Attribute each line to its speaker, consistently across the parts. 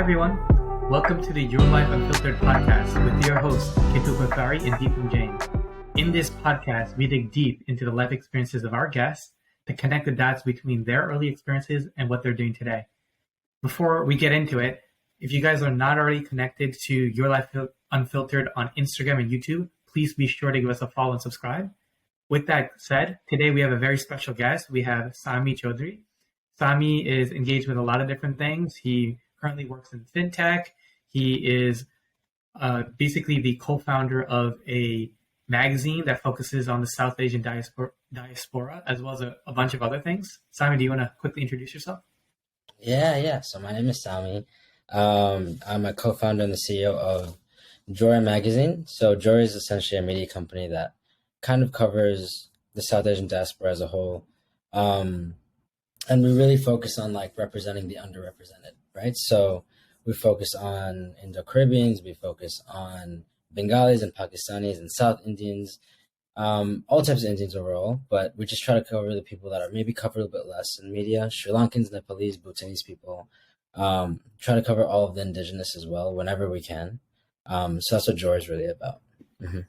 Speaker 1: everyone. Welcome to the Your Life Unfiltered podcast with your hosts, Ketu Kothari and Deepam Jain. In this podcast, we dig deep into the life experiences of our guests to connect the dots between their early experiences and what they're doing today. Before we get into it, if you guys are not already connected to Your Life Unfiltered on Instagram and YouTube, please be sure to give us a follow and subscribe. With that said, today we have a very special guest. We have Sahmi Chowdhury. Sahmi is engaged with a lot of different things. He currently works in fintech. He is basically the co-founder of a magazine that focuses on the South Asian diaspora, as well as a bunch of other things. Sahmi, do you want to quickly introduce yourself?
Speaker 2: Yeah. So my name is Sahmi. I'm a co-founder and the CEO of Jory magazine. So Jory is essentially a media company that kind of covers the South Asian diaspora as a whole. And we really focus on like representing the underrepresented, right? So we focus on Indo-Caribbeans, we focus on Bengalis and Pakistanis and South Indians, all types of Indians overall, but we just try to cover the people that are maybe covered a little bit less in media, Sri Lankans, Nepalese, Bhutanese people, try to cover all of the indigenous as well whenever we can. So that's what Jory is really about. Mm-hmm.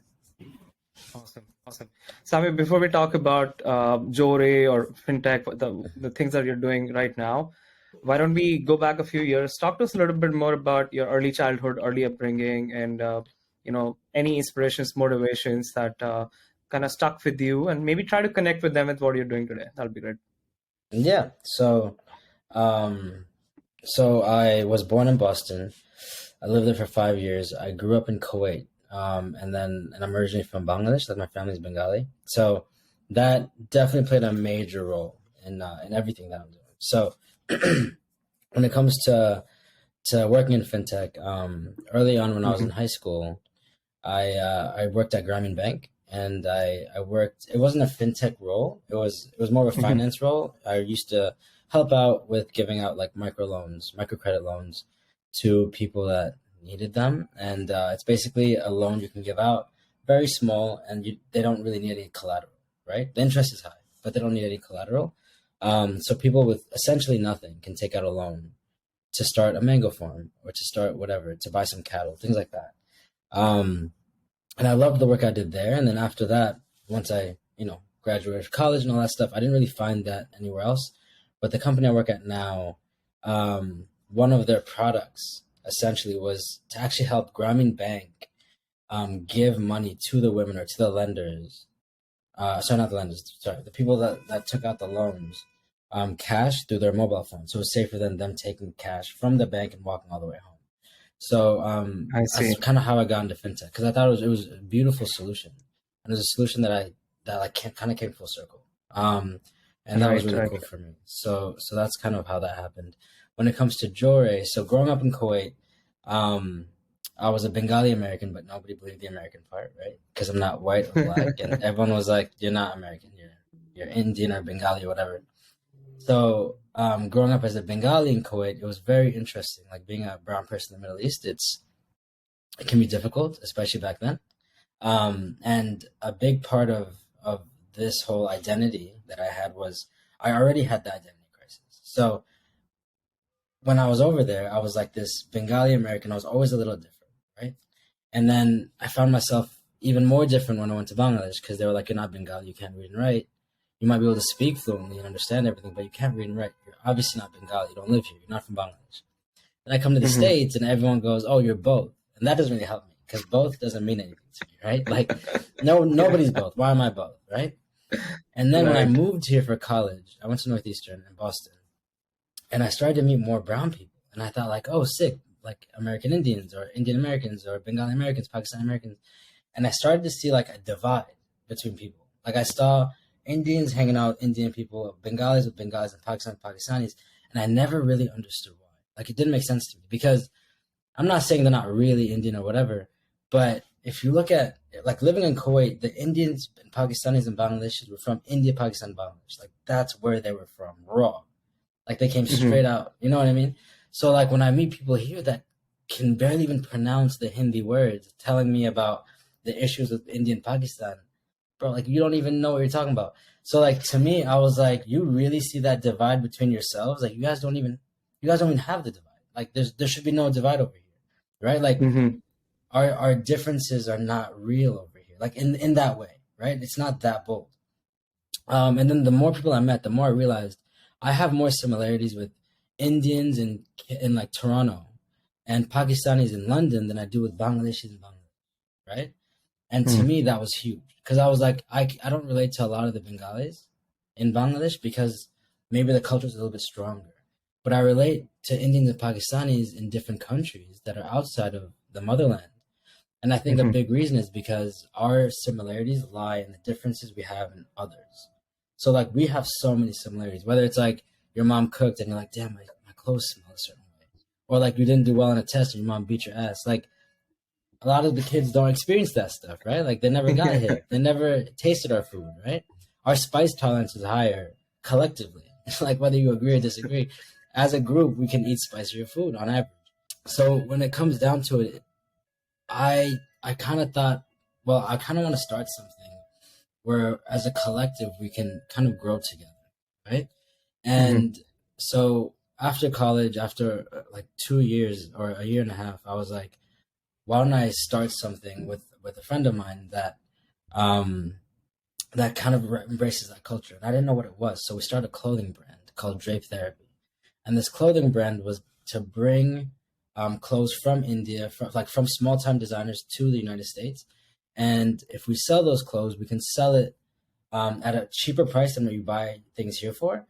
Speaker 3: Awesome. Sahmi, before we talk about Jory or fintech, the things that you're doing right now, why don't we go back a few years? Talk to us a little bit more about your early childhood, early upbringing, and any inspirations, motivations that kind of stuck with you, and maybe try to connect with them with what you're doing today. That'll be great.
Speaker 2: Yeah. So I was born in Boston. I lived there for 5 years. I grew up in Kuwait. And I'm originally from Bangladesh, like my family's Bengali. So that definitely played a major role in everything that I'm doing. So when it comes to working in fintech, early on when I was in high school, I worked at Grameen Bank, and I worked. It wasn't a fintech role. It was more of a finance role. I used to help out with giving out like microcredit loans to people that needed them, and it's basically a loan you can give out, very small, and they don't really need any collateral, right? The interest is high, but they don't need any collateral. So people with essentially nothing can take out a loan to start a mango farm or to start whatever, to buy some cattle, things like that. And I loved the work I did there. And then after that, once I, graduated from college and all that stuff, I didn't really find that anywhere else. But the company I work at now, one of their products essentially was to actually help Grameen Bank give money to the women or to the lenders. The people that took out the loans, cash through their mobile phone. So it's safer than them taking cash from the bank and walking all the way home. So that's kind of how I got into fintech, because I thought it was a beautiful solution. And it was a solution that kind of came full circle. And that was really cool for me. So that's kind of how that happened. When it comes to Jory, so growing up in Kuwait, I was a Bengali American, but nobody believed the American part, right? Because I'm not white or black, and everyone was like, "You're not American. You're Indian or Bengali or whatever." So growing up as a Bengali in Kuwait, it was very interesting. Like being a brown person in the Middle East, it can be difficult, especially back then. And a big part of this whole identity that I had was I already had the identity crisis. So when I was over there, I was like this Bengali American. I was always a little different, right? And then I found myself even more different when I went to Bangladesh, because they were like, "You're not Bengali, you can't read and write. You might be able to speak fluently and understand everything, but you can't read and write. You're obviously not Bengali. You don't live here. You're not from Bangladesh." And I come to the States and everyone goes, "Oh, you're both." And that doesn't really help me, because both doesn't mean anything to me, right? Like, nobody's both. Why am I both, right? And then when I moved here for college, I went to Northeastern in Boston. And I started to meet more brown people. And I thought like, oh, sick, like American Indians or Indian Americans or Bengali Americans, Pakistani Americans. And I started to see like a divide between people. Like I saw Indians hanging out with Indian people, Bengalis with Bengalis, and Pakistanis. And I never really understood why. Like it didn't make sense to me, because I'm not saying they're not really Indian or whatever. But if you look at like living in Kuwait, the Indians and Pakistanis and Bangladeshis were from India, Pakistan, Bangladesh. Like that's where they were from, raw. Like they came straight out, you know what I mean? So like when I meet people here that can barely even pronounce the Hindi words, telling me about the issues with India and Pakistan, bro, like you don't even know what you're talking about. So like to me, I was like, you really see that divide between yourselves? Like you guys don't even have the divide. Like there should be no divide over here, right? Like our differences are not real over here, like in that way, right? It's not that bold. And then the more people I met, the more I realized I have more similarities with Indians in like Toronto and Pakistanis in London than I do with Bangladeshis in Bangladesh, right? And to me, that was huge because I was like, I don't relate to a lot of the Bengalis in Bangladesh because maybe the culture is a little bit stronger. But I relate to Indians and Pakistanis in different countries that are outside of the motherland. And I think a big reason is because our similarities lie in the differences we have in others. So like we have so many similarities, whether it's like your mom cooked and you're like, damn, my clothes smell a certain way. Or like you didn't do well on a test and your mom beat your ass. Like a lot of the kids don't experience that stuff, right? Like they never got hit. They never tasted our food, right? Our spice tolerance is higher collectively. Like whether you agree or disagree, as a group, we can eat spicier food on average. So when it comes down to it, I kind of thought, well, I kind of want to start something where as a collective, we can kind of grow together, right? And so after college, after like 2 years or a year and a half, I was like, why don't I start something with a friend of mine that that kind of embraces that culture? And I didn't know what it was. So we started a clothing brand called Drape Therapy. And this clothing brand was to bring clothes from India, from small-time designers to the United States. And if we sell those clothes, we can sell it at a cheaper price than what you buy things here for.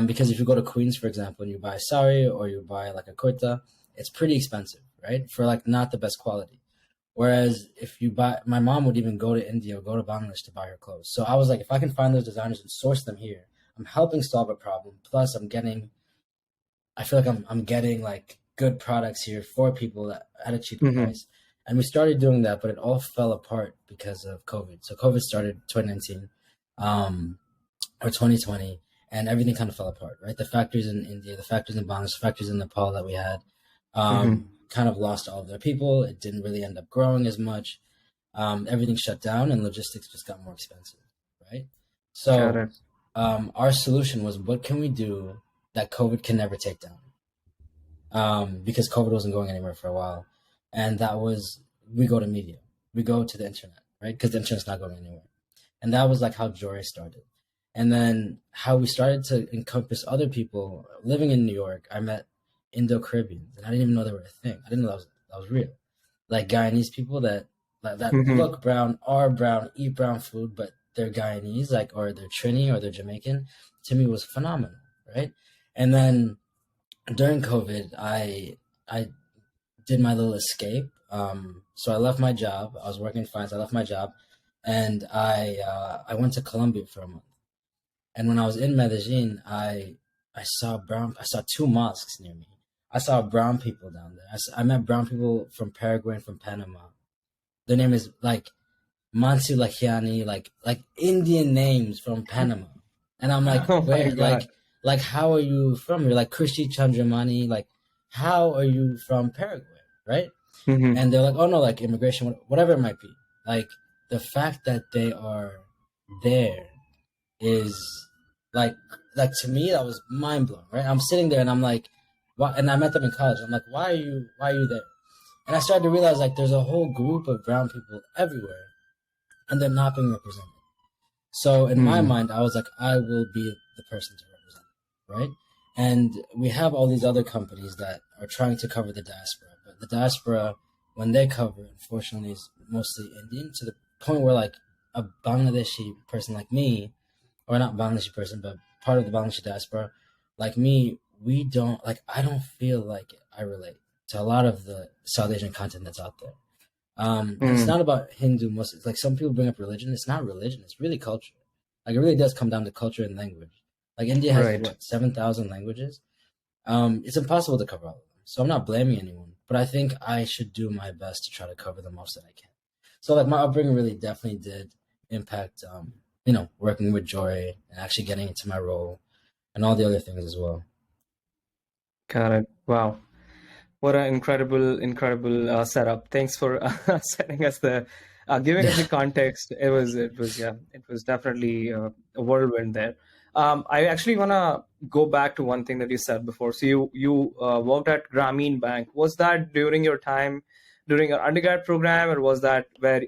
Speaker 2: Because if you go to Queens, for example, and you buy a sari or you buy like a kurta, it's pretty expensive, right? For like not the best quality. Whereas if you buy, my mom would even go to India or go to Bangladesh to buy her clothes. So I was like, if I can find those designers and source them here, I'm helping solve a problem. Plus I feel like I'm getting like good products here for people at a cheaper price. And we started doing that, but it all fell apart because of COVID. So COVID started 2019 or 2020, and everything kind of fell apart, right? The factories in India, the factories in Bangladesh, the factories in Nepal that we had kind of lost all of their people. It didn't really end up growing as much. Everything shut down and logistics just got more expensive, right? So our solution was, what can we do that COVID can never take down? Because COVID wasn't going anywhere for a while. And that was, we go to media. We go to the internet, right? Because the internet's not going anywhere. And that was like how Jory started. And then how we started to encompass other people. Living in New York, I met Indo-Caribbeans, and I didn't even know they were a thing. I didn't know that was real. Like Guyanese people that look brown, are brown, eat brown food, but they're Guyanese, like, or they're Trini or they're Jamaican, to me was phenomenal, right? And then during COVID, I did my little escape. So I left my job. I was working in finance. I left my job, and I went to Colombia for a month. And when I was in Medellin, I saw two mosques near me. I saw brown people down there. I met brown people from Paraguay and from Panama. Their name is like Mansi Lahiani, like Indian names from Panama. And I'm like, where, like, how are you from? You're like Krishi Chandramani, like, how are you from Paraguay, right? And they're like, oh no, like immigration, whatever it might be. Like the fact that they are there is like to me, that was mind blowing, right? I'm sitting there and I'm like, why? And I met them in college. I'm like, why are you there? And I started to realize like there's a whole group of brown people everywhere, and they're not being represented. So in my mind, I was like, I will be the person to represent, right? And we have all these other companies that are trying to cover the diaspora, but the diaspora, when they cover, unfortunately, is mostly Indian, to the point where like a Bangladeshi person like me, or not Bangladeshi person, but part of the Bangladeshi diaspora, like me, I don't feel like I relate to a lot of the South Asian content that's out there. It's not about Hindu, Muslims. Like some people bring up religion. It's not religion. It's really culture. Like it really does come down to culture and language. Like India has 7,000 languages. It's impossible to cover all of them. So I'm not blaming anyone, but I think I should do my best to try to cover the most that I can. So like my upbringing really definitely did impact, working with Joy and actually getting into my role and all the other things as well.
Speaker 3: Got it. Wow. What an incredible setup. Thanks for setting us giving us the context. It was definitely a whirlwind there. I actually want to go back to one thing that you said before. So you worked at Grameen Bank. Was that during your time, during your undergrad program, or was that where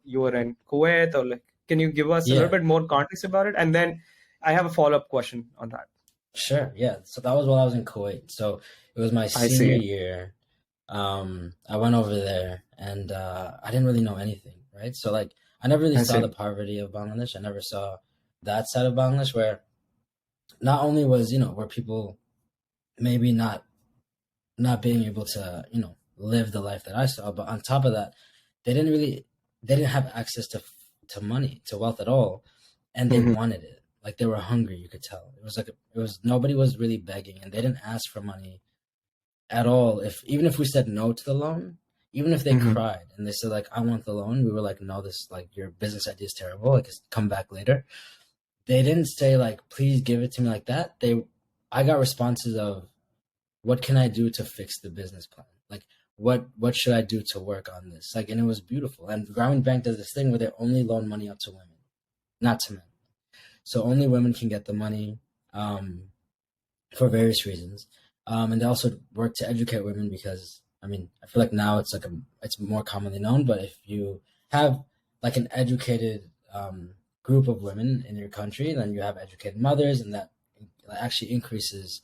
Speaker 3: you were in Kuwait? Or like, can you give us a little bit more context about it? And then I have a follow-up question on that.
Speaker 2: Sure. Yeah. So that was while I was in Kuwait. So it was my senior year. I went over there and I didn't really know anything, right? So like I never really saw the poverty of Bangladesh. I never saw that side of Bangladesh where not only was, where people maybe not being able to, live the life that I saw, but on top of that, they didn't have access to money, to wealth at all, and they wanted it. Like they were hungry, you could tell. It was nobody was really begging, and they didn't ask for money at all. Even if we said no to the loan, even if they cried and they said like, I want the loan, we were like, no, this, like, your business idea is terrible, like, come back later. They didn't say like, please give it to me like that. I got responses of, what can I do to fix the business plan? Like, what should I do to work on this? Like, and it was beautiful. And Grameen Bank does this thing where they only loan money out to women, not to men. So only women can get the money for various reasons. And they also work to educate women because, I mean, I feel like now it's like it's more commonly known, but if you have like an educated group of women in your country, then you have educated mothers, and that actually increases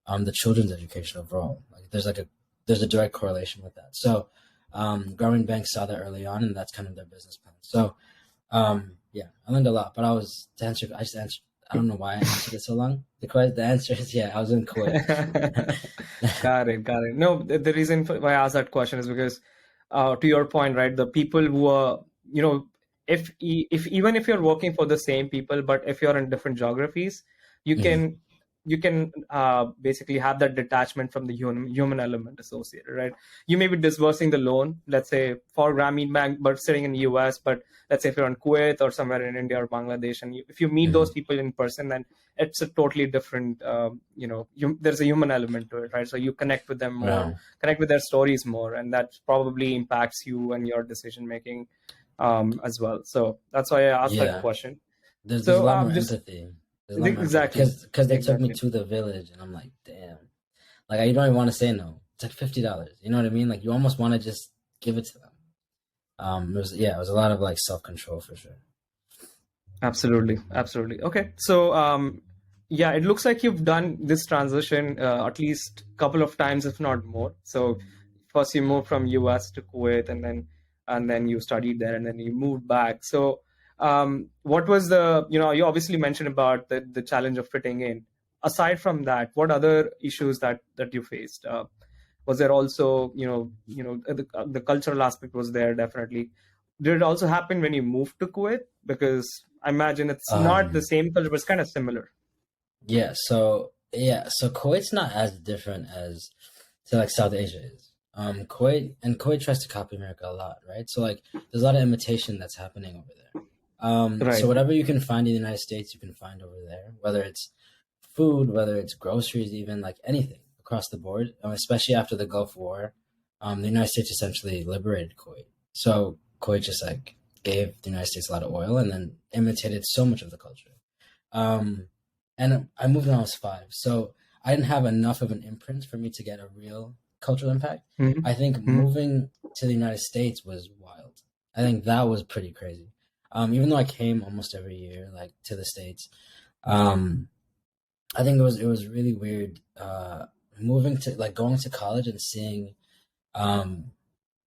Speaker 2: the children's education overall. Like there's a direct correlation with that. So Grameen Bank saw that early on, and that's kind of their business plan. So yeah, I learned a lot, but I just answered. I don't know why I answered it so long. The answer is, yeah, I was in Kuwait.
Speaker 3: Got it. No, the reason why I asked that question is because, to your point, right, the people who are, if even if you're working for the same people, but if you're in different geographies, you can basically have that detachment from the human element associated, right? You may be disbursing the loan, let's say for Grameen Bank, but sitting in the US, but let's say if you're in Kuwait or somewhere in India or Bangladesh, and if you meet those people in person, then it's a totally different, there's a human element to it, right? So you connect with them more, connect with their stories more, and that probably impacts you and your decision making as well. So that's why I asked that question.
Speaker 2: There's a lot more empathy.
Speaker 3: Exactly,
Speaker 2: because they took me to the village, and I'm like, damn, like you don't even want to say no. It's like $50. You know what I mean? Like you almost want to just give it to them. It was a lot of like self-control for sure.
Speaker 3: Absolutely. Okay, so it looks like you've done this transition at least a couple of times, if not more. So first you moved from US to Kuwait, and then you studied there, and then you moved back. So what was you obviously mentioned about the challenge of fitting in. Aside from that, what other issues that you faced? Was there also, the cultural aspect was there, definitely. Did it also happen when you moved to Kuwait? Because I imagine it's not the same culture, but it's kind of similar.
Speaker 2: So Kuwait's not as different as, say, like South Asia is. Kuwait tries to copy America a lot, right? So like there's a lot of imitation that's happening over there. Right. So whatever you can find in the United States, you can find over there, whether it's food, whether it's groceries, even like anything across the board, especially after the Gulf War. The United States essentially liberated Kuwait. So Kuwait just like gave the United States a lot of oil and then imitated so much of the culture. And I moved when I was 5. So I didn't have enough of an imprint for me to get a real cultural impact. Mm-hmm. I think moving to the United States was wild. I think that was pretty crazy. Even though I came almost every year, like to the States, I think it was really weird moving to, like, going to college and seeing, no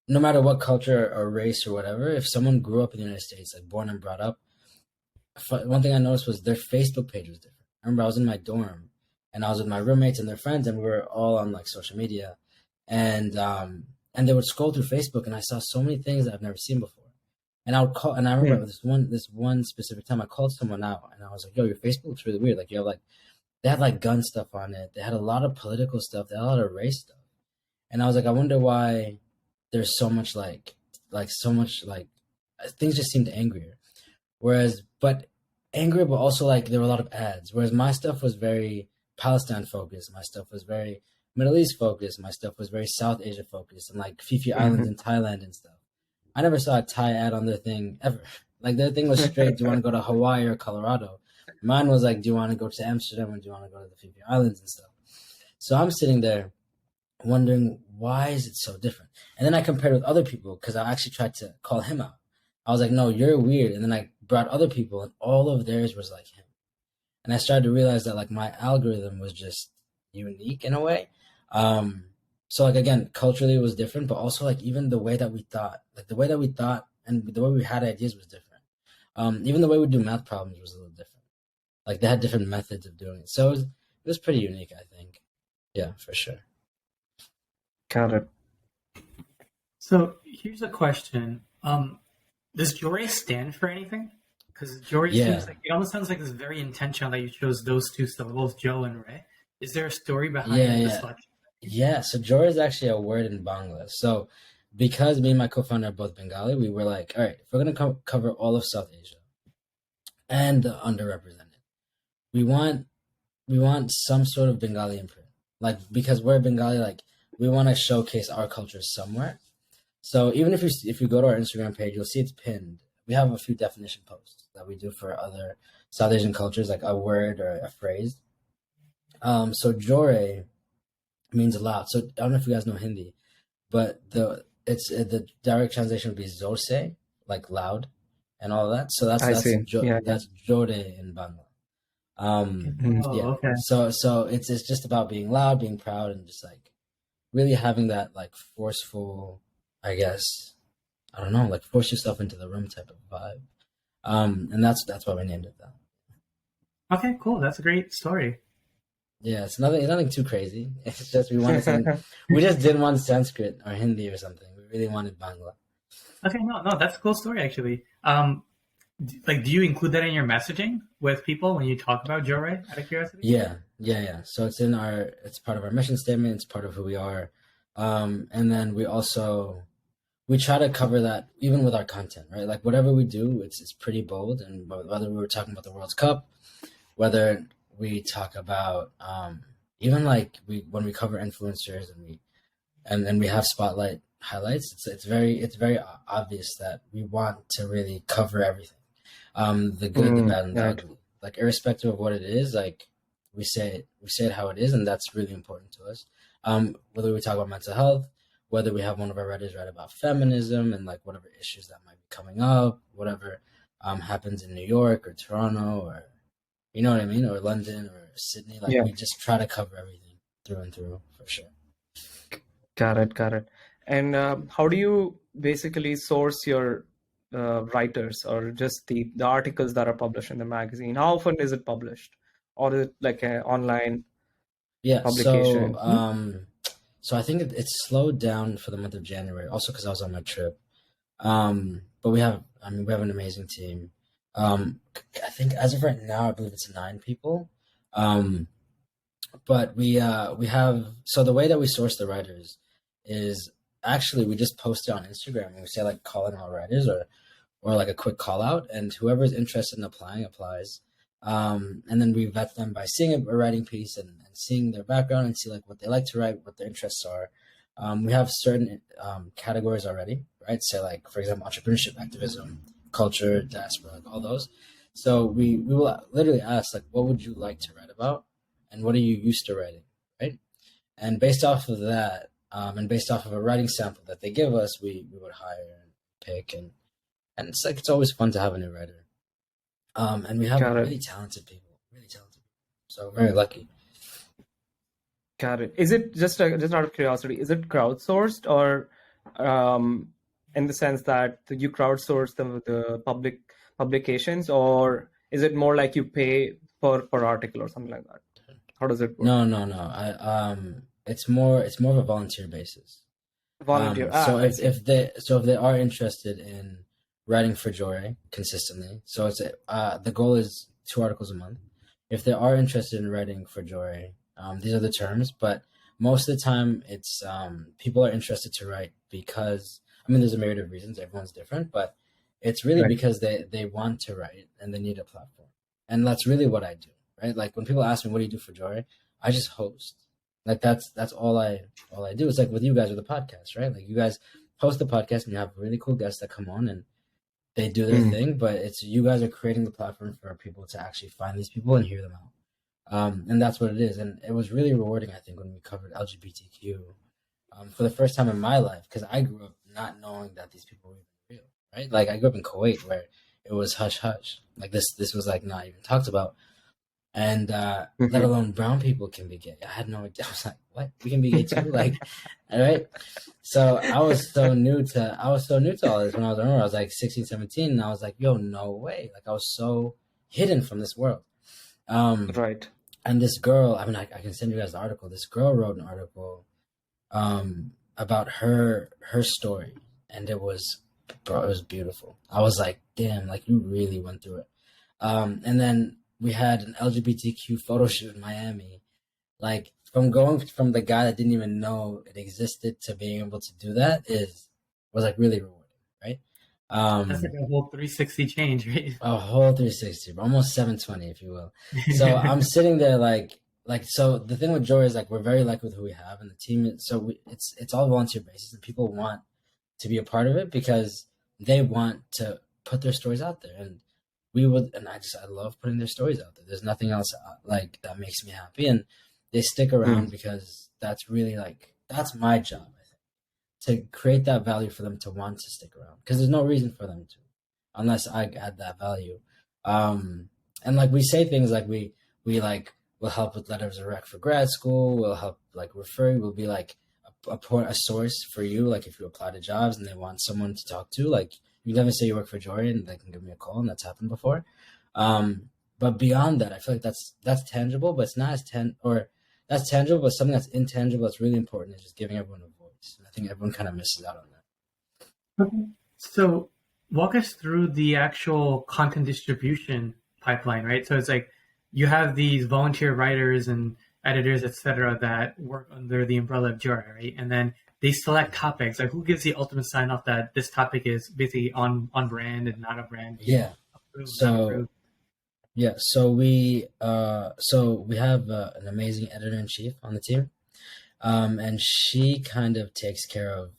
Speaker 2: matter what culture or race or whatever, if someone grew up in the United States, like born and brought up, one thing I noticed was their Facebook page was different. I remember I was in my dorm and I was with my roommates and their friends, and we were all on like social media, and they would scroll through Facebook, and I saw so many things that I've never seen before. And I would call, and I remember this one specific time I called someone out, and I was like, "Yo, your Facebook looks really weird. Like, you have like," they had like gun stuff on it. They had a lot of political stuff. They had a lot of race stuff. And I was like, I wonder why there's so much like things just seemed angrier. But also like there were a lot of ads. Whereas my stuff was very Palestine focused. My stuff was very Middle East focused. My stuff was very South Asia focused, and like Fifi Islands in Thailand and stuff. I never saw a Thai ad on their thing ever. Like their thing was straight, do you want to go to Hawaii or Colorado? Mine was like, do you want to go to Amsterdam or do you want to go to the Fifi Islands and stuff? So I'm sitting there wondering, why is it so different? And then I compared with other people because I actually tried to call him out. I was like, no, you're weird. And then I brought other people and all of theirs was like him. And I started to realize that like my algorithm was just unique in a way. So like, again, culturally it was different, but also like even the way that we thought, and the way we had ideas was different. Even the way we do math problems was a little different. Like they had different methods of doing it. So it was pretty unique, I think. Yeah, for sure.
Speaker 3: Got it.
Speaker 1: So here's a question. Does Jory stand for anything? Because Jory seems like, it almost sounds like it's very intentional that you chose those two syllables, Joe and Ray. Is there a story behind the selection?
Speaker 2: Yeah, so Jory is actually a word in Bangla. So because me and my co-founder are both Bengali, we were like, all right, if we're going to cover all of South Asia and the underrepresented, we want some sort of Bengali imprint. Like, because we're Bengali, like, we want to showcase our culture somewhere. So even if you go to our Instagram page, you'll see it's pinned. We have a few definition posts that we do for other South Asian cultures, like a word or a phrase. So Jore means loud. So I don't know if you guys know Hindi, but the direct translation would be Zorse, like loud, and all of that. So that's Jore in Bangla.
Speaker 1: Okay.
Speaker 2: So it's just about being loud, being proud, and just like really having that like forceful, I guess, I don't know, like force yourself into the room type of vibe. And that's why we named it that.
Speaker 1: Okay, cool. That's a great story.
Speaker 2: Yeah, it's nothing too crazy. It's just we just didn't want Sanskrit or Hindi or something. We really wanted Bangla.
Speaker 1: Okay, no, that's a cool story actually. Like, do you include that in your messaging with people when you talk about Joray, out of curiosity?
Speaker 2: Yeah. So it's part of our mission statement. It's part of who we are. And then we try to cover that even with our content, right? Like whatever we do, it's pretty bold. And whether we were talking about the World Cup, whether we talk about even like when we cover influencers and we have spotlight highlights, it's very obvious that we want to really cover everything. The good, the bad, and the ugly. Like irrespective of what it is, like we say it how it is, and that's really important to us. Whether we talk about mental health, whether we have one of our writers write about feminism and like whatever issues that might be coming up, whatever happens in New York or Toronto or you know what I mean, or London or Sydney, like we just try to cover everything through and through for sure.
Speaker 3: Got it. And how do you basically source your writers or just the articles that are published in the magazine? How often is it published, or is it like an online publication?
Speaker 2: So I think it's slowed down for the month of January, also because I was on my trip. But we have an amazing team. I think as of right now, I believe it's 9 people. But we have, so the way that we source the writers is actually we just post it on Instagram and we say like calling all writers or like a quick call out, and whoever's interested in applying applies. And then we vet them by seeing a writing piece and seeing their background and see like what they like to write, what their interests are. We have certain categories already, right? Say like, for example, entrepreneurship, activism, culture, diaspora, like all those. So we will literally ask like, what would you like to write about? And what are you used to writing, right? And based off of that, and based off of a writing sample that they give us, we would hire and pick, and it's like it's always fun to have a new writer. And we have really talented people. So very lucky.
Speaker 3: Got it. Is it just out of curiosity? Is it crowdsourced, or in the sense that you crowdsource the publications, or is it more like you pay per article or something like that? How does it work?
Speaker 2: No. It's more of a volunteer basis.
Speaker 3: Volunteer.
Speaker 2: If they are interested in writing for Jory consistently, so it's the goal is 2 articles a month. If they are interested in writing for Jory, these are the terms. But most of the time, it's people are interested to write because there's a myriad of reasons. Everyone's different, but it's really because they want to write and they need a platform, and that's really what I do. Right? Like when people ask me, what do you do for Jory? I just host. Like that's all I do. It's like with you guys with the podcast, right? Like you guys host the podcast and you have really cool guests that come on, and they do their thing, but it's you guys are creating the platform for people to actually find these people and hear them out. And that's what it is. And it was really rewarding, I think, when we covered LGBTQ for the first time in my life, because I grew up not knowing that these people were even real, right? Like I grew up in Kuwait where it was hush hush. Like this was like not even talked about. And let alone brown people can be gay. I had no idea. I was like, what? We can be gay too? Like, all right. So I was so new to all this when I was younger. I was like 16, 17, and I was like, yo, no way. Like I was so hidden from this world.
Speaker 3: Right.
Speaker 2: And this girl, I mean, I can send you guys the article. This girl wrote an article about her story, and it was beautiful. I was like, damn, like you really went through it. And then we had an LGBTQ photo shoot in Miami. Like from going from the guy that didn't even know it existed to being able to do that was like really rewarding, right?
Speaker 1: That's like a whole 360 change, right?
Speaker 2: A whole 360, almost 720, if you will. So I'm sitting there like so. The thing with Joy is like we're very lucky with who we have, and the team. It's all volunteer basis, and people want to be a part of it because they want to put their stories out there, and I love putting their stories out there. There's nothing else like that makes me happy, and they stick around because that's really that's my job, I think, to create that value for them to want to stick around, because there's no reason for them to, unless I add that value. And like we say things like we like will help with letters of rec for grad school. We'll help like refer. We'll be like a source for you. Like if you apply to jobs and they want someone to talk to, like you never say you work for Jory and they can give me a call, and that's happened before. But beyond that, I feel like that's tangible, but it's not as that's tangible, but something that's intangible that's really important is just giving everyone a voice. And I think everyone kind of misses out on that.
Speaker 1: Okay. So walk us through the actual content distribution pipeline, right? So it's like you have these volunteer writers and editors, etc., that work under the umbrella of Jory, right? And then they select topics. Like who gives the ultimate sign off that this topic is basically on brand and not a brand?
Speaker 2: Yeah. So we have an amazing editor-in-chief on the team, and she kind of takes care of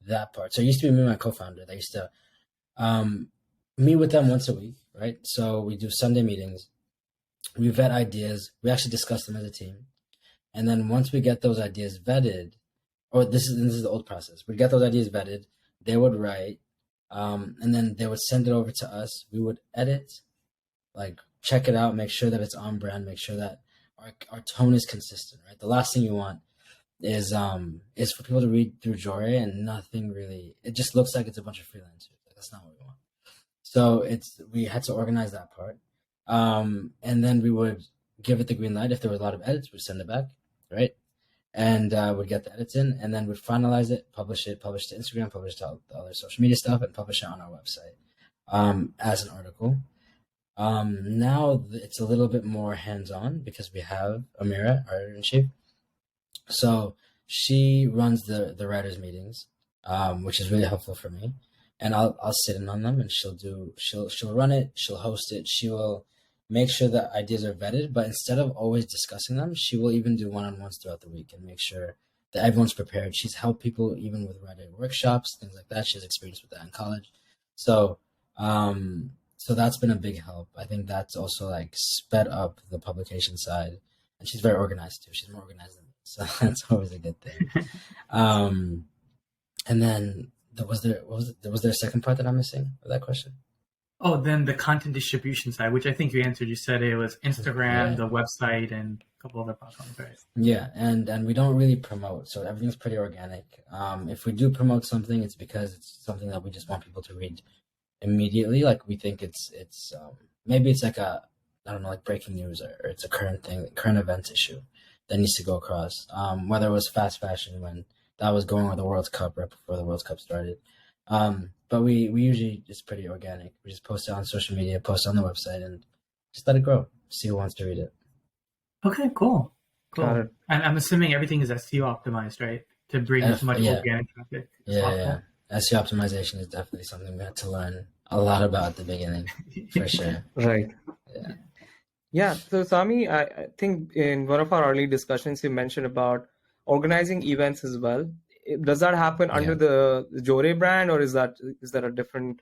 Speaker 2: that part. So it used to be me and my co-founder. They used to meet with them once a week, right? So we do Sunday meetings. We vet ideas. We actually discuss them as a team, and then once we get those ideas vetted, or this is the old process. We'd get those ideas vetted. They would write, and then they would send it over to us. We would edit, like check it out, make sure that it's on brand, make sure that our tone is consistent, right? The last thing you want is for people to read through Jory and nothing really. It just looks like it's a bunch of freelancers. That's not what we want. So we had to organize that part, and then we would give it the green light. If there was a lot of edits, we'd send it back, right? And would get the edits in, and then we'd finalize it, publish it to Instagram, publish it to all the other social media stuff, and publish it on our website as an article. Now it's a little bit more hands-on because we have Amira, our editor-in-chief. So she runs the writers' meetings, which is really helpful for me. And I'll sit in on them, and she'll run it, she'll host it, she will make sure that ideas are vetted, but instead of always discussing them, she will even do one-on-ones throughout the week and make sure that everyone's prepared. She's helped people even with writing workshops, things like that. She has experience with that in college. So that's been a big help. I think that's also like sped up the publication side, and she's very organized too. She's more organized than me, so that's always a good thing. And then was there a second part that I'm missing of that question?
Speaker 1: Oh, then the content distribution side, which I think you answered. You said it was Instagram, the website, and a couple other platforms, right?
Speaker 2: Yeah, and we don't really promote, so everything's pretty organic. If we do promote something, it's because it's something that we just want people to read immediately. Like we think it's maybe it's like like breaking news, or it's a current event issue that needs to go across. Whether it was fast fashion when that was going with the World Cup right before the World Cup started. But we usually it's pretty organic. We just post it on social media, post it on the website, and just let it grow. See who wants to read it.
Speaker 1: Okay, cool. And I'm assuming everything is SEO optimized, right? To bring as much organic traffic as possible. Yeah.
Speaker 2: SEO optimization is definitely something we had to learn a lot about at the beginning, for sure.
Speaker 3: Right. Yeah. So Sahmi, I think in one of our early discussions, you mentioned about organizing events as well. Does that happen under the Jory brand, or is that a different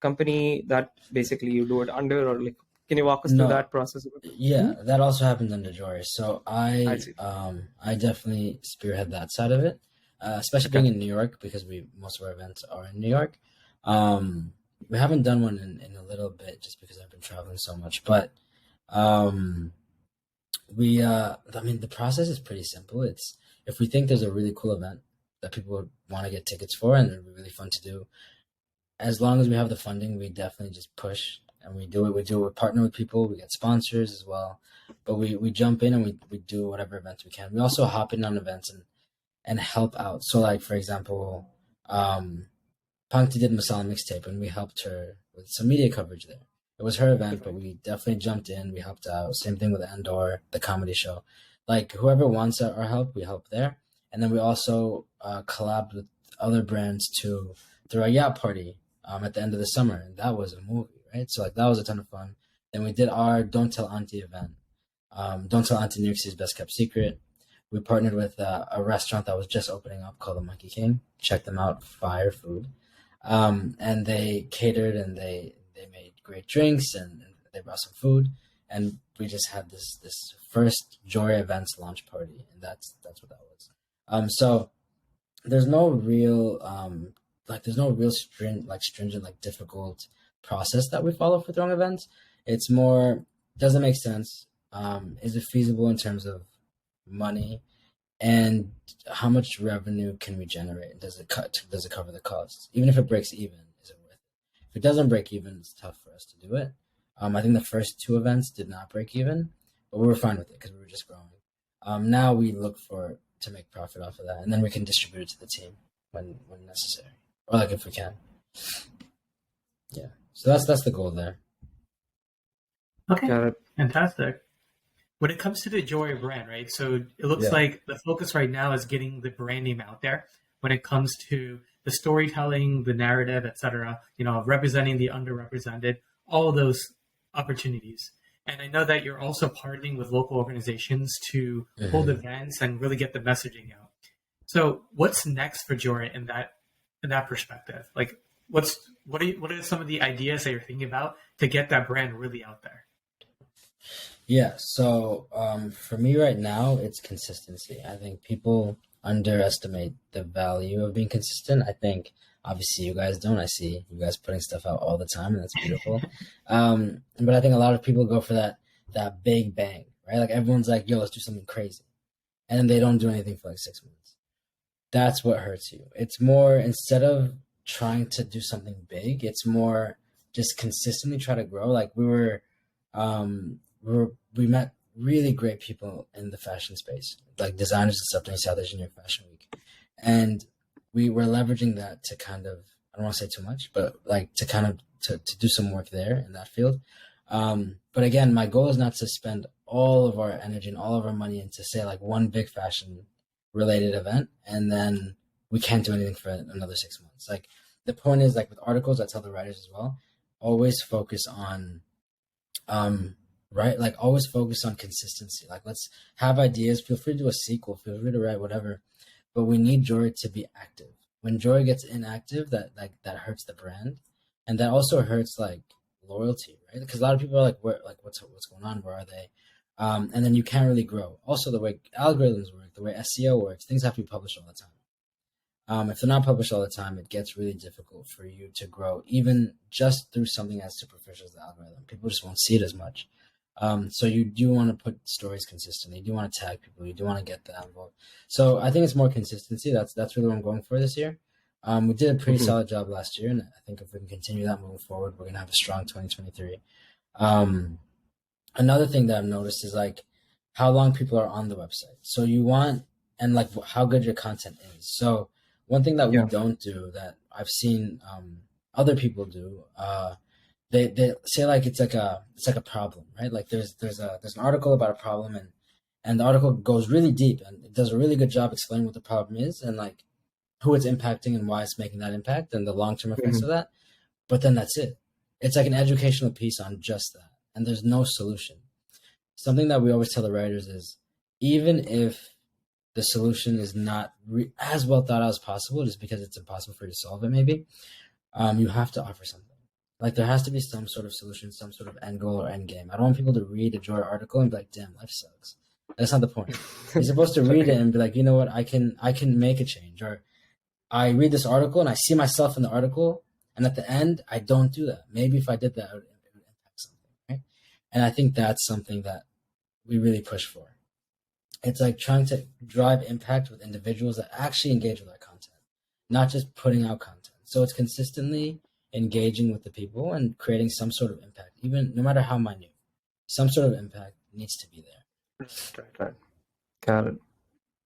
Speaker 3: company that basically you do it under, or like, can you walk us through that process?
Speaker 2: Yeah, that also happens under Jory. So I definitely spearhead that side of it, especially being in New York, because most of our events are in New York. We haven't done one in a little bit just because I've been traveling so much, but I mean, the process is pretty simple. It's if we think there's a really cool event that people would want to get tickets for and it'd be really fun to do, as long as we have the funding, we definitely just push and we do it. We partner with people, we get sponsors as well, but we jump in and we do whatever events we can. We also hop in on events and help out. So like, for example, Punkti did Masala mixtape and we helped her with some media coverage there. It was her event, but we definitely jumped in. We helped out. Same thing with Andor, the comedy show. Like whoever wants our help, we help there. And then we also collabed with other brands to throw a yacht party at the end of the summer. And that was a movie, right? So like that was a ton of fun. Then we did our Don't Tell Auntie event. Don't Tell Auntie New York City's Best Kept Secret. We partnered with a restaurant that was just opening up called the Monkey King. Check them out. Fire food. And they catered and they made great drinks and they brought some food, and we just had this first Jory Events launch party, and that's what that was. So there's no real stringent difficult process that we follow for throwing events. It's more, does it make sense? Is it feasible in terms of money, and how much revenue can we generate? Does it cover the costs? Even if it breaks even, is it worth it? If it doesn't break even, it's tough for us to do it. I think the first 2 events did not break even, but we were fine with it because we were just growing. Now we look to make profit off of that, and then we can distribute it to the team when necessary, or like if we can. Yeah, so that's the goal there.
Speaker 1: Okay, fantastic. When it comes to the Jory brand, right? So it looks like the focus right now is getting the brand name out there. When it comes to the storytelling, the narrative, etc., representing the underrepresented, all of those opportunities. And I know that you're also partnering with local organizations to hold events and really get the messaging out. So what's next for Jory in that perspective? Like, what are some of the ideas that you're thinking about to get that brand really out there?
Speaker 2: Yeah, so for me right now, it's consistency. I think people underestimate the value of being consistent. I think, obviously, you guys don't. I see you guys putting stuff out all the time, and that's beautiful. But I think a lot of people go for that big bang, right? Like everyone's like, yo, let's do something crazy. And then they don't do anything for like 6 months. That's what hurts you. It's more, instead of trying to do something big, it's more just consistently try to grow. Like we met really great people in the fashion space, like designers and stuff during South Asian New York Fashion Week. And we were leveraging that to kind of, I don't want to say too much, but like to kind of to do some work there in that field. But again, my goal is not to spend all of our energy and all of our money into say like one big fashion related event, and then we can't do anything for another 6 months. Like the point is, like with articles, I tell the writers as well, always focus on, right? Like always focus on consistency. Like let's have ideas. Feel free to do a sequel. Feel free to write whatever. But we need Jory to be active. When Jory gets inactive, that hurts the brand, and that also hurts like loyalty, right? Because a lot of people are like, "Where, like, what's going on? Where are they?" And then you can't really grow. Also, the way algorithms work, the way SEO works, things have to be published all the time. If they're not published all the time, it gets really difficult for you to grow, even just through something as superficial as the algorithm. People just won't see it as much. So you do want to put stories consistently. You do want to tag people. You do want to get that involved. So I think it's more consistency. That's really what I'm going for this year. We did a pretty solid job last year, and I think if we can continue that moving forward, we're going to have a strong 2023. Another thing that I've noticed is like how long people are on the website. So you want, and like how good your content is. So one thing that we don't do that I've seen other people do, they say like it's like a problem, right? Like there's an article about a problem, and the article goes really deep and it does a really good job explaining what the problem is and like who it's impacting and why it's making that impact and the long-term effects of that. But then that's it. It's like an educational piece on just that, and there's no solution. Something that we always tell the writers is, even if the solution is not as well thought out as possible, just because it's impossible for you to solve it, maybe, you have to offer something. Like there has to be some sort of solution, some sort of end goal or end game. I don't want people to read a Joy article and be like, damn, life sucks. That's not the point. You're supposed to read it and be like, you know what, I can make a change. Or I read this article and I see myself in the article, and at the end, I don't do that. Maybe if I did that, it would impact something, right? And I think that's something that we really push for. It's like trying to drive impact with individuals that actually engage with our content, not just putting out content. So it's consistently engaging with the people and creating some sort of impact, even no matter how minute. Some sort of impact needs to be there.
Speaker 3: Right. Got it.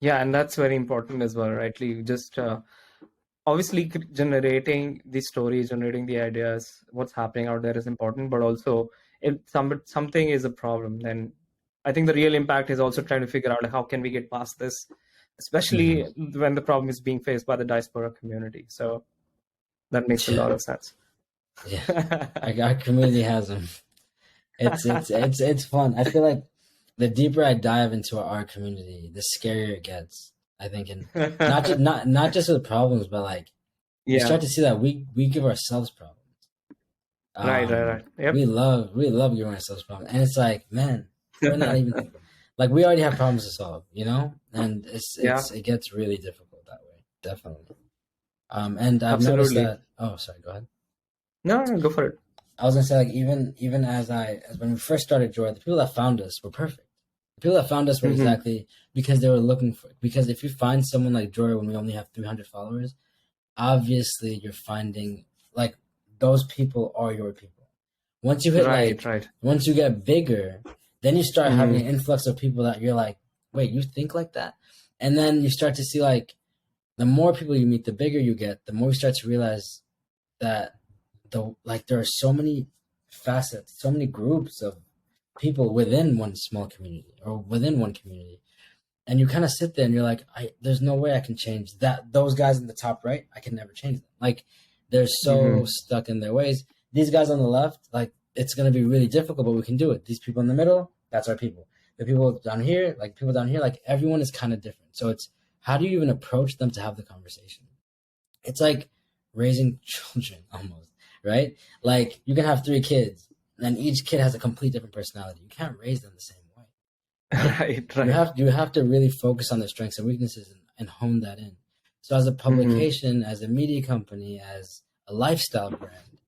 Speaker 3: Yeah, and that's very important as well, right? Just obviously generating the stories, generating the ideas, what's happening out there is important, but also if something is a problem, then I think the real impact is also trying to figure out how can we get past this, especially when the problem is being faced by the diaspora community. So that makes a lot of sense.
Speaker 2: Yeah, our community has them. It's fun. I feel like the deeper I dive into our community, the scarier it gets. I think, and not just with problems, but like you start to see that we give ourselves problems.
Speaker 3: Right. Yep.
Speaker 2: We love giving ourselves problems, and it's like, man, we're not even like we already have problems to solve, you know, and it gets really difficult that way, definitely. And I've noticed that. Oh, sorry. Go ahead.
Speaker 3: No, go for it.
Speaker 2: I was gonna say, like, even as when we first started Joy, the people that found us were perfect. The people that found us were exactly because they were looking for. Because if you find someone like Joy when we only have 300 followers, obviously you're finding like those people are your people. Once you hit once you get bigger, then you start having an influx of people that you're like, wait, you think like that, and then you start to see like the more people you meet, the bigger you get, the more you start to realize that there are so many facets, so many groups of people within one small community or within one community. And you kind of sit there and you're like, there's no way I can change that. Those guys in the top right, I can never change them. Like they're so stuck in their ways. These guys on the left, like it's going to be really difficult, but we can do it. These people in the middle, that's our people. The people down here, like everyone is kind of different. So it's, how do you even approach them to have the conversation? It's like raising children almost, right? Like you can have 3 kids and each kid has a complete different personality. You can't raise them the same way. Right. You have to really focus on their strengths and weaknesses and hone that in. So as a publication, as a media company, as a lifestyle brand,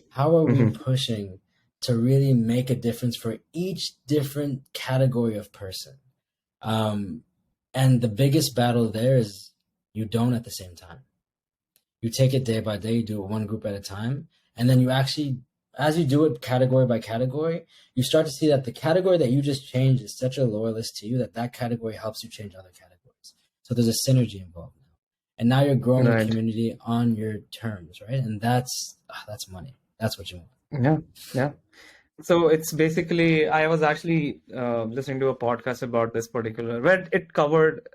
Speaker 2: how are we pushing to really make a difference for each different category of person? And the biggest battle there is you don't at the same time. You take it day by day, you do it one group at a time. And then you actually, as you do it category by category, you start to see that the category that you just changed is such a loyalist to you that category helps you change other categories. So there's a synergy involved now. And now you're growing the community on your terms, right? And that's money. That's what you want.
Speaker 3: Yeah. So it's basically, I was actually listening to a podcast about this particular, where it covered,